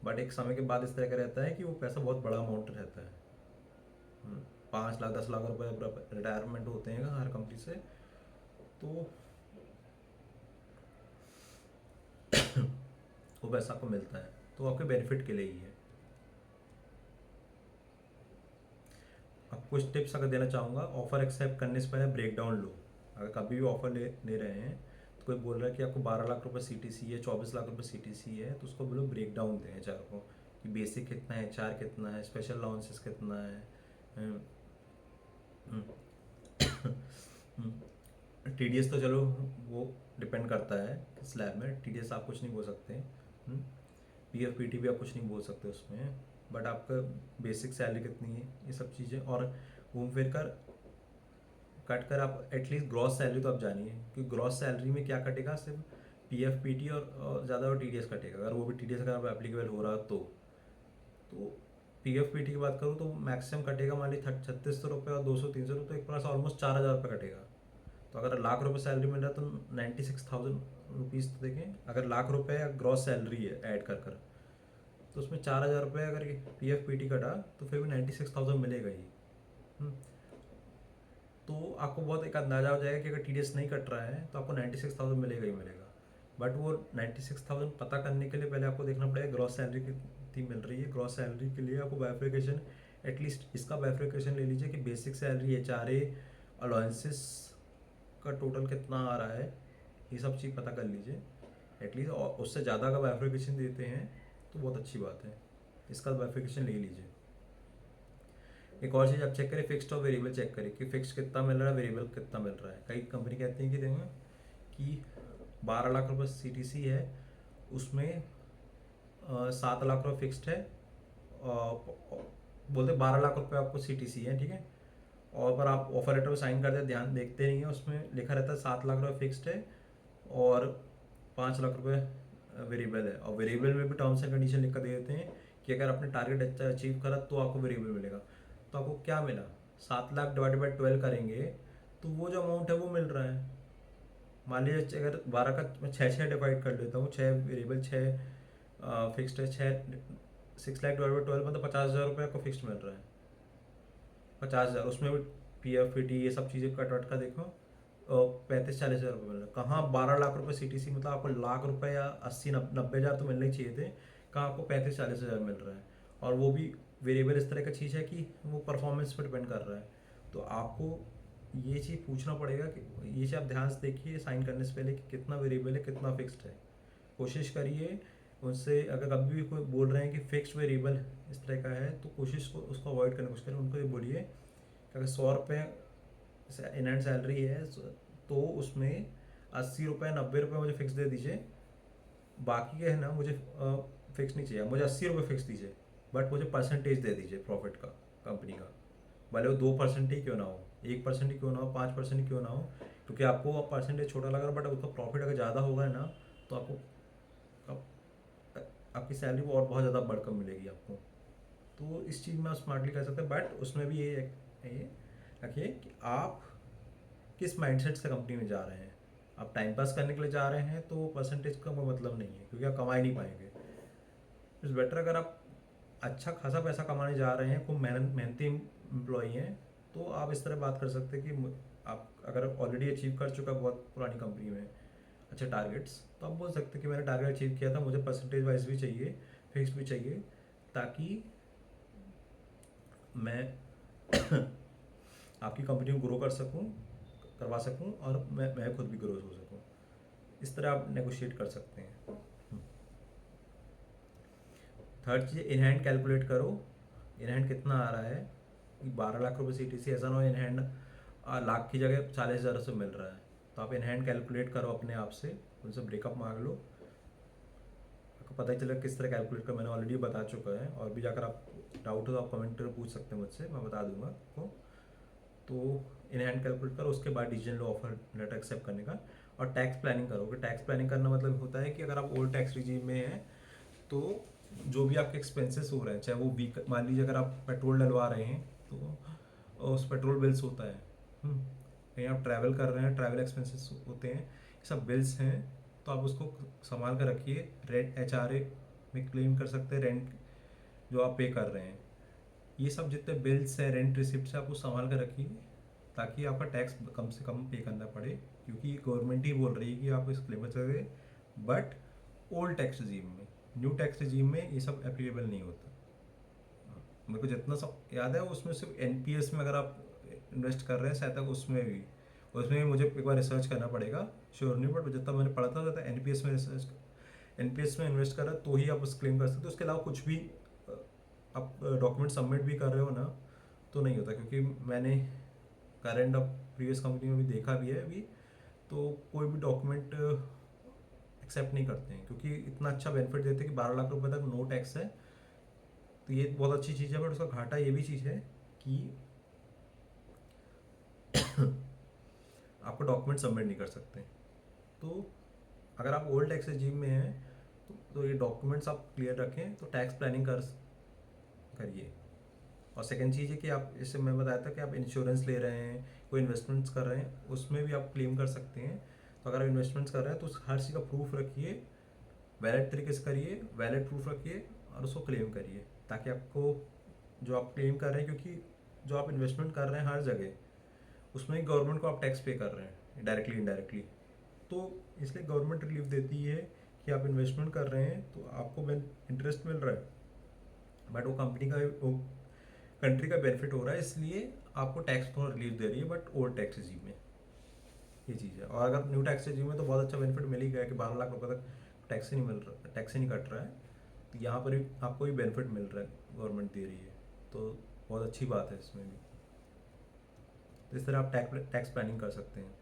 बट एक समय के बाद इस तरह का रहता है कि वो पैसा बहुत बड़ा अमाउंट रहता है। 5 लाख 10 लाख रुपए रिटायरमेंट होते हैं हर कंपनी से, तो वो पैसा आपको मिलता है, तो आपके बेनिफिट के लिए ही है। अब कुछ टिप्स अगर देना चाहूँगा, ऑफ़र एक्सेप्ट करने से पहले ब्रेक डाउन लो। अगर कभी भी ऑफ़र ले रहे हैं, तो कोई बोल रहा है कि आपको 12 लाख रुपए सी टी सी है, 24 लाख रुपए सी टी सी है, तो उसको बोलो ब्रेक डाउन दें एच को, कि बेसिक कितना है, चार कितना है, स्पेशल अलाउंसेस कितना है। टी डी एस तो चलो वो डिपेंड करता है स्लैब में, टी डी एस आप कुछ नहीं बोल सकते, पी एफ पी टी भी आप कुछ नहीं बोल सकते उसमें, बट आपका बेसिक सैलरी कितनी है, ये सब चीज़ें, और घूम फिर कर कट कर आप एटलीस्ट ग्रॉस सैलरी तो आप जानिए, क्योंकि ग्रॉस सैलरी में क्या कटेगा, सिर्फ पी एफ पी टी और ज़्यादा और टी डी एस कटेगा, अगर वो भी टी डी एस अगर एप्लीकेबल हो रहा तो पी एफ पी टी की बात करूँ तो मैक्सिमम कटेगा मान ली 3600 रुपये और 200-300 रुपये, तो एक प्लस ऑलमोस्ट 4000 रुपये कटेगा। तो अगर लाख रुपए सैलरी मिल रहा है तो 96,000 रुपीज़, तो देखें अगर लाख रुपए ग्रॉस सैलरी है ऐड कर कर, तो उसमें 4000 रुपये अगर पी एफ पी टी कटा तो फिर भी 96,000 मिलेगा ही। हम्म, तो आपको बहुत एक अंदाज़ा हो जाएगा कि अगर टी डी एस नहीं कट रहा है तो आपको 96,000 मिलेगा ही मिलेगा। बट वो 96,000 पता करने के लिए पहले आपको देखना पड़ेगा ग्रॉस सैलरी कितनी मिल रही है। ग्रॉस सैलरी के लिए आपको बाइफिकेशन, एटलीस्ट इसका बाइफिकेशन ले लीजिए कि बेसिक सैलरी, एच आर ए, अलाउंसेस का टोटल कितना आ रहा है, ये सब चीज़ पता कर लीजिए एटलीस्ट, और उससे ज़्यादा का बाइफिकेशन देते हैं तो बहुत अच्छी बात है, इसका बाइफिकेशन ले लीजिए। एक और चीज़ आप चेक करें, फिक्स्ड और वेरिएबल चेक करें कि फिक्स कितना मिल रहा है, वेरिएबल कितना मिल रहा है। कई कंपनी कहती हैं कि देंगे कि 12 लाख रुपये सी टी सी है, उसमें 7 लाख रुपये फिक्स्ड है, बोलते 12 लाख रुपये आपको सी टी सी है, ठीक है, और पर आप ऑफर लेटर में साइन करते ध्यान देखते नहीं है, उसमें लिखा रहता है 7 लाख रुपये फिक्स्ड है और 5 लाख रुपये वेरिएबल है, और वेरिएबल में भी टर्म्स एंड कंडीशन लिख कर दे देते हैं कि अगर आपने टारगेट अचीव करा तो आपको वेरिएबल मिलेगा। तो आपको क्या मिला, 7 लाख डिवाइडेड बाई 12 करेंगे तो वो जो अमाउंट है वो मिल रहा है। मान लीजिए अगर 12 का मैं 6 डिवाइड कर लेता हूँ, 6 वेरिएबल 6 फिक्स्ड है, 6 लाख डिवाइड बाई 12 मतलब 50,000 रुपये आपको फिक्स्ड मिल रहा है। 50,000 उसमें भी पी एफ पी टी ये सब चीज़ें कट वट का देखो, 35-40 हज़ार रुपये मिल रहा है। कहाँ 12 लाख रुपये सी टी सी, मतलब आपको लाख रुपये या 80-90 हज़ार तो मिलने ही चाहिए थे, कहाँ आपको 35-40 हज़ार मिल रहा है। और वो भी वेरिएबल इस तरह का चीज़ है कि वो परफॉर्मेंस पर डिपेंड कर रहा है। तो आपको ये चीज़ पूछना पड़ेगा कि ये चीज़ आप ध्यान से देखिए साइन करने से पहले कि कितना वेरिएबल है कितना फिक्स्ड है। कोशिश करिए उनसे, अगर कभी भी कोई बोल रहे हैं कि फिक्स्ड वेरिएबल इस तरह का है, तो कोशिश को उसको अवॉइड करने की कोशिश करें। उनको ये बोलिए अगर 100 रुपये इन हैंड सैलरी है तो उसमें 80 रुपये 90 रुपये मुझे फिक्स दे दीजिए, बाकी के है ना मुझे फिक्स नहीं चाहिए, मुझे 80 रुपये फिक्स दीजिए, बट मुझे परसेंटेज दे दीजिए प्रॉफिट का कंपनी का, भले वो 2% ही क्यों ना हो, 1% ही क्यों ना हो, 5% ही क्यों ना हो, क्योंकि आपको परसेंटेज छोटा लग रहा है बट उसका प्रॉफिट अगर ज़्यादा होगा ना तो आपको आपकी सैलरी वो और बहुत ज़्यादा बढ़कर मिलेगी आपको। तो इस चीज़ में आप स्मार्टली कर सकते हैं, बट उसमें भी ये रखिए कि आप किस माइंडसेट से कंपनी में जा रहे हैं। आप टाइम पास करने के लिए जा रहे हैं तो परसेंटेज का कोई मतलब नहीं है, क्योंकि आप कमा ही नहीं पाएंगे। इट्स बेटर अगर आप अच्छा खासा पैसा कमाने जा रहे हैं, कोई मेहनती एम्प्लॉई हैं, तो आप इस तरह बात कर सकते हैं कि आप अगर ऑलरेडी अचीव कर चुका बहुत पुरानी कंपनी में अच्छे टारगेट्स, तो आप बोल सकते हैं कि मैंने टारगेट अचीव किया था, मुझे परसेंटेज वाइज भी चाहिए, फिक्स भी चाहिए, ताकि मैं आपकी कंपनी को ग्रो कर सकूं, करवा सकूं, और मैं खुद भी ग्रो हो सकूं। इस तरह आप नेगोशिएट कर सकते हैं। Third cheese, in hand calculate करो, इन हैंड कितना आ रहा है। 12 लाख रुपये CTC, ऐसा ना हो इन हैंड लाख की जगह 40,000 से मिल रहा है, तो आप इन हैंड कैलकुलेट करो अपने आप से, उनसे ब्रेकअप मांग लो, आपको पता ही चलेगा किस तरह कैलकुलेट कर, मैंने ऑलरेडी बता चुका है, और भी जाकर आप डाउट हो तो आप कमेंट कर पूछ सकते हैं मुझसे, मैं बता दूंगा आपको। तो इन हैंड कैलकुलेट करो, उसके बाद डिसीजन लो ऑफर लेटर एक्सेप्ट करने का, और टैक्स प्लानिंग करोगे। टैक्स प्लानिंग करना मतलब होता है कि अगर आप ओल्ड टैक्स रिजीम में हैं तो जो भी आपके एक्सपेंसेस हो रहे हैं, चाहे वो मान लीजिए अगर आप पेट्रोल डलवा रहे हैं तो उस पेट्रोल बिल्स होता है, कहीं आप ट्रैवल कर रहे हैं, ट्रैवल एक्सपेंसेस होते हैं, ये सब बिल्स हैं, तो आप उसको संभाल कर रखिए। रेंट HRA में क्लेम कर सकते हैं, रेंट जो आप पे कर रहे हैं, ये सब जितने बिल्स हैं, रेंट रिसिप्ट से आप उसको संभाल कर रखिए, ताकि आपका टैक्स कम से कम पे करना पड़े, क्योंकि गवर्नमेंट ही बोल रही है कि आप इस क्लेम कर सकते, बट ओल्ड टैक्स रिजीम में, न्यू टैक्स रिजीम में ये सब एप्लीकेबल नहीं होता। मेरे को जितना सब याद है उसमें सिर्फ NPS में अगर आप इन्वेस्ट कर रहे हैं शायद तक, उसमें भी मुझे एक बार रिसर्च करना पड़ेगा, श्योर नहीं, बट जितना मैंने पढ़ा था ज़्यादा NPS में इन्वेस्ट कर रहा है तो ही आप उस क्लेम कर सकते हो। उसके अलावा कुछ भी आप डॉक्यूमेंट सबमिट भी कर रहे हो ना तो नहीं होता, क्योंकि मैंने करंट अब प्रीवियस कंपनी में भी देखा भी है अभी, तो कोई भी डॉक्यूमेंट एक्सेप्ट नहीं करते हैं, क्योंकि इतना अच्छा बेनिफिट देते हैं कि 12 लाख रुपए तक नो टैक्स है। तो ये बहुत अच्छी चीज़ है, बट उसका घाटा ये भी चीज़ है कि आपको डॉक्यूमेंट सबमिट नहीं कर सकते। तो अगर आप ओल्ड टैक्स रजीम में हैं तो ये डॉक्यूमेंट्स आप क्लियर रखें, तो टैक्स प्लानिंग करिए। और सेकंड चीज़ है कि आप, जैसे मैं बताया था कि आप इंश्योरेंस ले रहे हैं, कोई इन्वेस्टमेंट्स कर रहे हैं, उसमें भी आप क्लेम कर सकते हैं। तो अगर आप इन्वेस्टमेंट्स कर रहे हैं तो हर चीज़ का प्रूफ रखिए, वैलिड तरीके से करिए, वैलिड प्रूफ रखिए और उसको क्लेम करिए, ताकि आपको जो आप क्लेम कर रहे हैं, क्योंकि जो आप इन्वेस्टमेंट कर रहे हैं हर जगह उसमें गवर्नमेंट को आप टैक्स पे कर रहे हैं डायरेक्टली इनडायरेक्टली, तो इसलिए गवर्नमेंट रिलीफ देती है कि आप इन्वेस्टमेंट कर रहे हैं तो आपको इंटरेस्ट मिल रहा है, बट वो कंपनी का, वो कंट्री का बेनिफिट हो रहा है, इसलिए आपको टैक्स थोड़ा रिलीफ दे रही है, बट ओल्ड टैक्स रिजीम में ये चीज़ है। और अगर न्यू टैक्स रिजीम में तो बहुत अच्छा बेनिफिट मिल ही गया कि 12 लाख रुपए तक टैक्स ही नहीं मिल रहा, टैक्स ही नहीं कट रहा है, तो यहाँ पर भी आपको भी बेनिफिट मिल रहा है, गवर्नमेंट दे रही है, तो बहुत अच्छी बात है इसमें भी। तो इस तरह आप टैक्स प्लानिंग कर सकते हैं।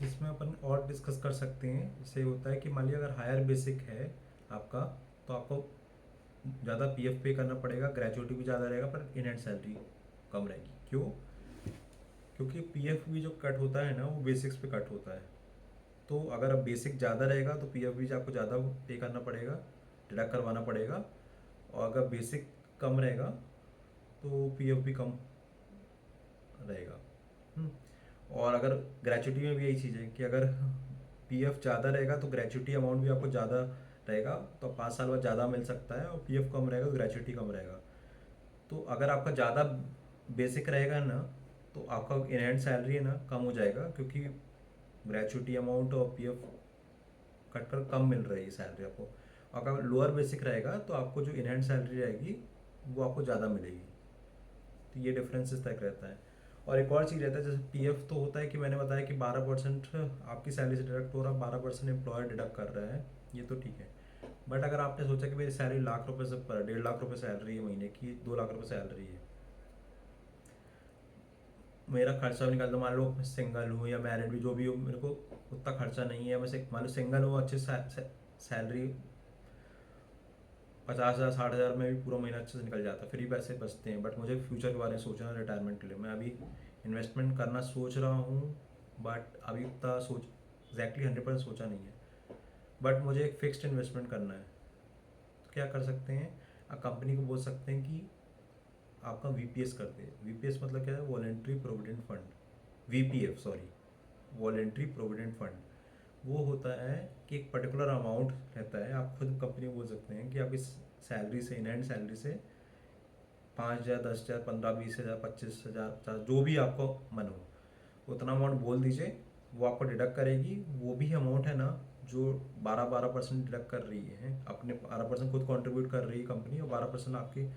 इसमें अपन और डिस्कस कर सकते हैं। इससे होता है कि मान लिया अगर हायर बेसिक है आपका, तो आपको ज़्यादा पीएफ पे करना पड़ेगा, ग्रेजुएटी भी ज़्यादा रहेगा, पर इन हैंड सैलरी कम रहेगी। क्यों? क्योंकि पीएफ भी जो कट होता है ना, वो बेसिक्स पे कट होता है। तो अगर अब बेसिक ज़्यादा रहेगा तो पीएफ भी आपको ज़्यादा पे करना पड़ेगा, डिडक्ट करवाना पड़ेगा। और अगर बेसिक कम रहेगा तो पीएफ भी कम रहेगा। हम्म। और अगर ग्रेचुटी में भी यही चीज़ है कि अगर पीएफ ज़्यादा रहेगा तो ग्रेचुटी अमाउंट भी आपको ज़्यादा रहेगा, तो 5 साल बाद ज़्यादा मिल सकता है। और पीएफ कम रहेगा तो ग्रेचुटी कम रहेगा। तो अगर आपका ज़्यादा बेसिक रहेगा ना, तो आपका इन हैंड सैलरी है ना कम हो जाएगा, क्योंकि ग्रेचुटी अमाउंट और पीएफ कट कर कम मिल रही है सैलरी आपको। अगर लोअर बेसिक रहेगा तो आपको जो इन हैंड सैलरी रहेगी वो आपको ज़्यादा मिलेगी। तो ये डिफरेंसेस तक रहता है। और एक और चीज़ रहता है, जैसे पीएफ तो होता है कि मैंने बताया कि 12% आपकी सैलरी से डिडक्ट हो रहा है, 12% एम्प्लॉयर डिडक्ट कर रहा है, ये तो ठीक है। बट अगर आपने सोचा कि मेरी सैलरी लाख रुपए से पर 1.5 लाख रुपए सैलरी है महीने की, 2 लाख रुपए सैलरी है, मेरा खर्चा भी निकाल दो, मान लो मैं सिंगल हूँ या मैरिड भी, जो भी हो, मेरे को उतना खर्चा नहीं है, मैं मान लो सिंगल हूँ, अच्छी सैलरी 50,000 60,000 में भी पूरा महीना अच्छे से निकल जाता है, फ्री पैसे बचते हैं। बट मुझे फ्यूचर के बारे में सोचना है, रिटायरमेंट के लिए मैं अभी इन्वेस्टमेंट करना सोच रहा हूँ। बट अभी उतना सोच एग्जैक्टली 100% सोचा नहीं है। बट मुझे एक फिक्स्ड इन्वेस्टमेंट करना है। तो क्या कर सकते हैं, आप कंपनी को बोल सकते हैं कि आपका वीपीएस कर दे। वीपीएस मतलब क्या है? Voluntary provident fund. VPF sorry, voluntary provident fund. वो होता है कि एक पर्टिकुलर अमाउंट रहता है, आप खुद कंपनी को बोल सकते हैं कि आप इस सैलरी से, इन हैंड सैलरी से 5,000 10,000 15 20,000 25,000 50, जो भी आपको मन हो उतना अमाउंट बोल दीजिए, वो आपको डिडक्ट करेगी। वो भी अमाउंट है ना जो 12% डिडक्ट कर रही है, अपने 12% खुद कंट्रीब्यूट कर रही है कंपनी, और 12% आपकी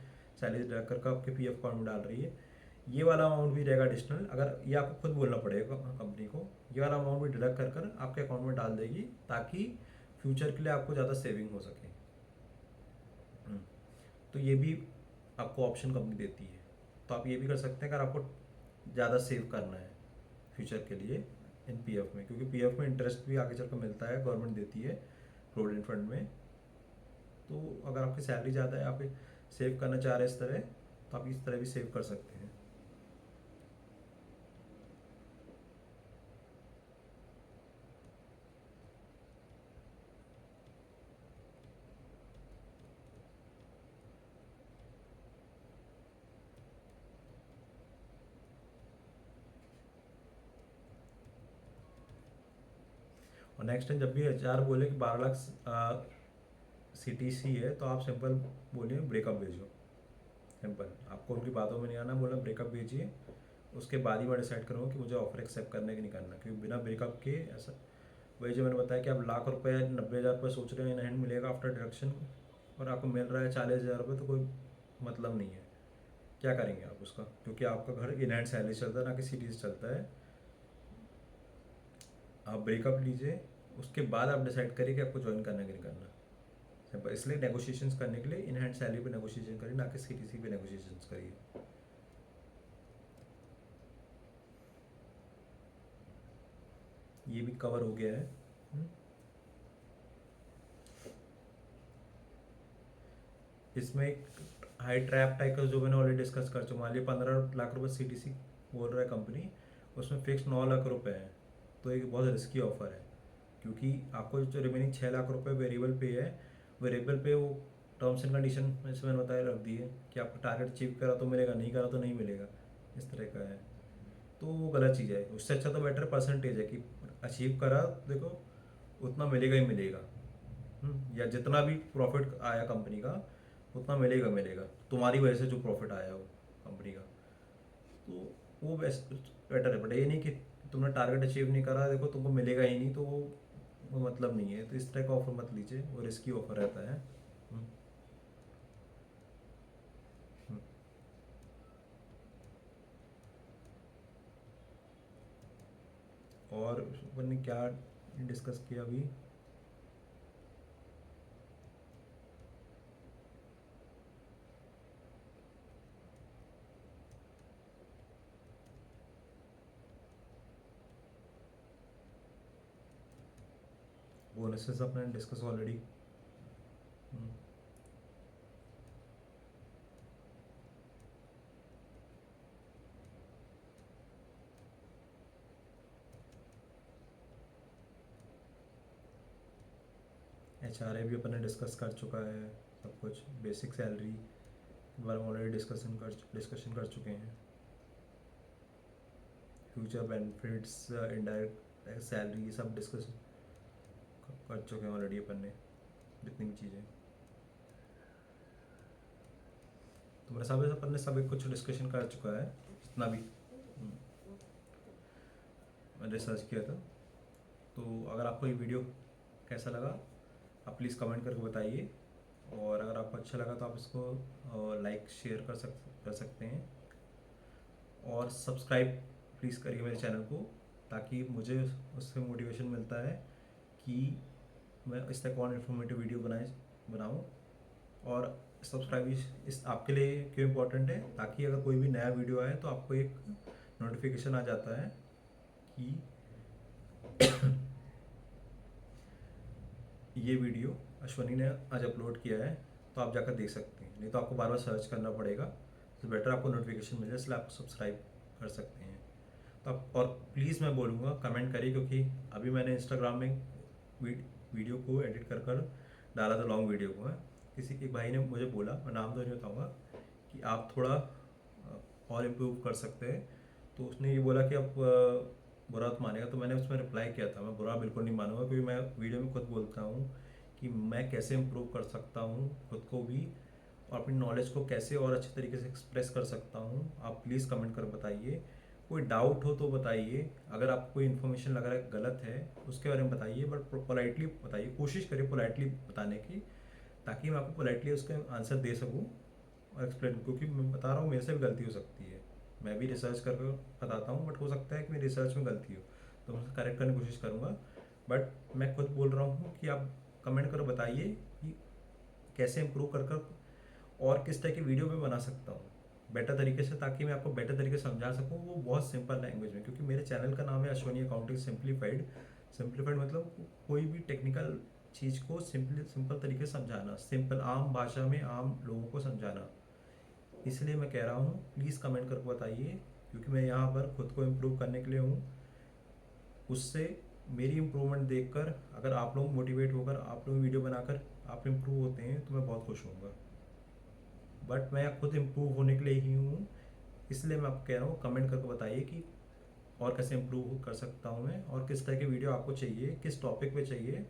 सैलरी डिडक्ट करके आपके पीएफ अकाउंट में डाल रही है। ये वाला अमाउंट भी रहेगा एडिशनल, अगर ये आपको खुद बोलना पड़ेगा कंपनी को, ये वाला अमाउंट भी डिडक्ट कर कर आपके अकाउंट में डाल देगी, ताकि फ्यूचर के लिए आपको ज़्यादा सेविंग हो सके। हम्म। तो ये भी आपको ऑप्शन कंपनी देती है। तो आप ये भी कर सकते हैं अगर आपको ज़्यादा सेव करना है फ्यूचर के लिए इन पीएफ में, क्योंकि पीएफ में इंटरेस्ट भी आगे चलकर मिलता है, गवर्नमेंट देती है प्रोविडेंट फंड में। तो अगर आपकी सैलरी ज़्यादा है, आप सेव करना चाह रहे हैं इस तरह, तो आप इस तरह भी सेव कर सकते हैं। और नेक्स्ट टाइम जब भी एचआर बोले कि 12 लाख सीटीसी है, तो आप सिंपल बोलिए ब्रेकअप भेजो। सिंपल, आपको उनकी बातों में नहीं आना, बोला ब्रेकअप भेजिए। उसके बाद ही मैं डिसाइड करूँगा कि मुझे ऑफर एक्सेप्ट करना है कि नहीं करना, क्योंकि बिना ब्रेकअप के ऐसा, वही जो मैंने बताया कि आप लाख रुपए 90,000 रुपये सोच रहे हैं इन हैंड मिलेगा आफ्टर डिडक्शन, और आपको मिल रहा है 40,000 रुपये, तो कोई मतलब नहीं है। क्या करेंगे आप उसका? क्योंकि आपका घर इन हैंड सैलरी चलता है, ना कि सिटी से चलता है। आप ब्रेकअप लीजिए, उसके बाद आप डिसाइड करिए कि आपको ज्वाइन करना है कि नहीं करना। सिंपल, इसलिए नेगोशिएशंस करने के लिए इन हैंड सैलरी पे नेगोशिएशन करिए, ना कि सीटीसी पे नेगोशिएशंस करिए। ये भी कवर हो गया है। हम्म। इसमें एक हाई ट्रैप टाइप का जो मैंने ऑलरेडी डिस्कस कर चुका, मान लिया 15 लाख रुपये सीटीसी बोल रहा है कंपनी, उसमें फिक्स 9 लाख रुपये है। तो एक बहुत रिस्की ऑफर है, क्योंकि आपको जो रिमेनिंग 6 लाख रुपये वेरिएबल पे है, वेरिएबल पे वो टर्म्स एंड कंडीशन जैसे मैंने बताया रख दी है कि आपको टारगेट अचीव करा तो मिलेगा, नहीं करा तो नहीं मिलेगा, इस तरह का है। तो वो गलत चीज़ है। उससे अच्छा तो बेटर परसेंटेज है कि अचीव करा, देखो उतना मिलेगा ही मिलेगा। या जितना भी प्रॉफिट आया कंपनी का, उतना मिलेगा मिलेगा, तुम्हारी वजह से जो प्रॉफिट आया हो कंपनी का, तो वो बेस्ट बेटर है। बट ये नहीं कि तुमने टारगेट अचीव नहीं करा, देखो तुमको मिलेगा ही नहीं, तो वो मतलब नहीं है। तो इस तरह का ऑफर मत लीजिए, वो रिस्की ऑफर रहता है। हम्म, हम्म। और अपन ने क्या डिस्कस किया अभी? बोनसेस अपने डिस्कस ऑलरेडी। HRA भी अपने डिस्कस कर चुका है, सब कुछ बेसिक सैलरी के बारे में ऑलरेडी डिस्कशन कर चुके हैं। फ्यूचर बेनिफिट्स, इनडायरेक्ट सैलरी, ये सब डिस्कस कर चुके हैं ऑलरेडी अपन ने, जितनी भी चीज़ें। तो मेरे हिसाब से अपन ने सब कुछ डिस्कशन कर चुका है, जितना भी मैंने रिसर्च किया था। तो अगर आपको ये वीडियो कैसा लगा आप प्लीज़ कमेंट करके बताइए, और अगर आपको अच्छा लगा तो आप इसको लाइक शेयर कर सकते हैं, और सब्सक्राइब प्लीज़ करिए मेरे चैनल को, ताकि मुझे उससे मोटिवेशन मिलता है कि मैं इस तरह और इन्फॉर्मेटिव वीडियो बनाऊँ। और सब्सक्राइब इस आपके लिए क्यों इम्पोर्टेंट है, ताकि अगर कोई भी नया वीडियो आए तो आपको एक नोटिफिकेशन आ जाता है कि ये वीडियो अश्वनी ने आज अपलोड किया है, तो आप जाकर देख सकते हैं। नहीं तो आपको बार बार सर्च करना पड़ेगा, तो बेटर आपको नोटिफिकेशन मिल जाए, इसलिए आप सब्सक्राइब कर सकते हैं। तो आप, और प्लीज़ मैं बोलूँगा कमेंट करिए, क्योंकि अभी मैंने इंस्टाग्राम में वीडियो को एडिट कर डाला था, लॉन्ग वीडियो को है। किसी एक भाई ने मुझे बोला, मैं नाम तो नहीं बताऊँगा, कि आप थोड़ा और इम्प्रूव कर सकते हैं। तो उसने ये बोला कि आप बुरा तो मानेगा, तो मैंने उसमें रिप्लाई किया था, मैं बुरा बिल्कुल नहीं मानूंगा, क्योंकि मैं वीडियो में खुद बोलता हूँ कि मैं कैसे इम्प्रूव कर सकता हूँ खुद को भी, और अपनी नॉलेज को कैसे और अच्छे तरीके से एक्सप्रेस कर सकता हूँ। आप प्लीज़ कमेंट कर बताइए, कोई डाउट हो तो बताइए, अगर आपको कोई इन्फॉर्मेशन लग रहा है गलत है उसके बारे में बताइए, बट पोलाइटली बताइए, कोशिश करिए पोलाइटली बताने की, ताकि मैं आपको पोलाइटली उसके आंसर दे सकूँ और एक्सप्लेन, क्योंकि मैं बता रहा हूँ मेरे से भी गलती हो सकती है, मैं भी रिसर्च कर बताता हूँ, बट हो सकता है कि मेरी रिसर्च में गलती हो, तो मैं करेक्ट करने की कोशिश करूँगा। बट मैं खुद बोल रहा हूँ कि आप कमेंट कर बताइए कि कैसे इम्प्रूव कर और किस तरह की वीडियो मैं बना सकता हूँ बेटर तरीके से, ताकि मैं आपको बेटर तरीके से समझा सकूँ, वो बहुत सिंपल लैंग्वेज में, क्योंकि मेरे चैनल का नाम है अश्वनी अकाउंटिंग सिंप्लीफाइड। सिंप्लीफाइड मतलब कोई भी टेक्निकल चीज़ को सिंपल तरीके से समझाना, सिंपल आम भाषा में आम लोगों को समझाना। इसलिए मैं कह रहा हूँ प्लीज़ कमेंट करके बताइए, क्योंकि मैं यहाँ पर खुद को इम्प्रूव करने के लिए हूँ। उससे मेरी इम्प्रूवमेंट देखकर अगर आप लोग मोटिवेट होकर आप लोग वीडियो बनाकर आप इम्प्रूव होते हैं तो मैं बहुत खुश होऊंगा। बट मैं खुद इम्प्रूव होने के लिए ही हूँ, इसलिए मैं आपको कह रहा हूँ कमेंट करके बताइए कि और कैसे इम्प्रूव कर सकता हूँ मैं, और किस तरह की वीडियो आपको चाहिए, किस टॉपिक पे चाहिए,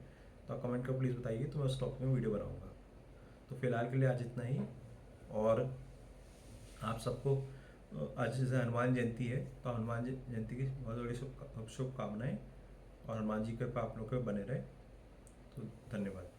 तो आप कमेंट कर प्लीज़ बताइए, तो मैं उस टॉपिक में वीडियो बनाऊँगा। तो फिलहाल के लिए आज इतना ही, और आप सबको आज जैसे हनुमान जयंती है, तो हनुमान जयंती की बहुत बड़ी शुभकामनाएं, और हनुमान जी के कृपा आप लोग के बने रहे। तो धन्यवाद।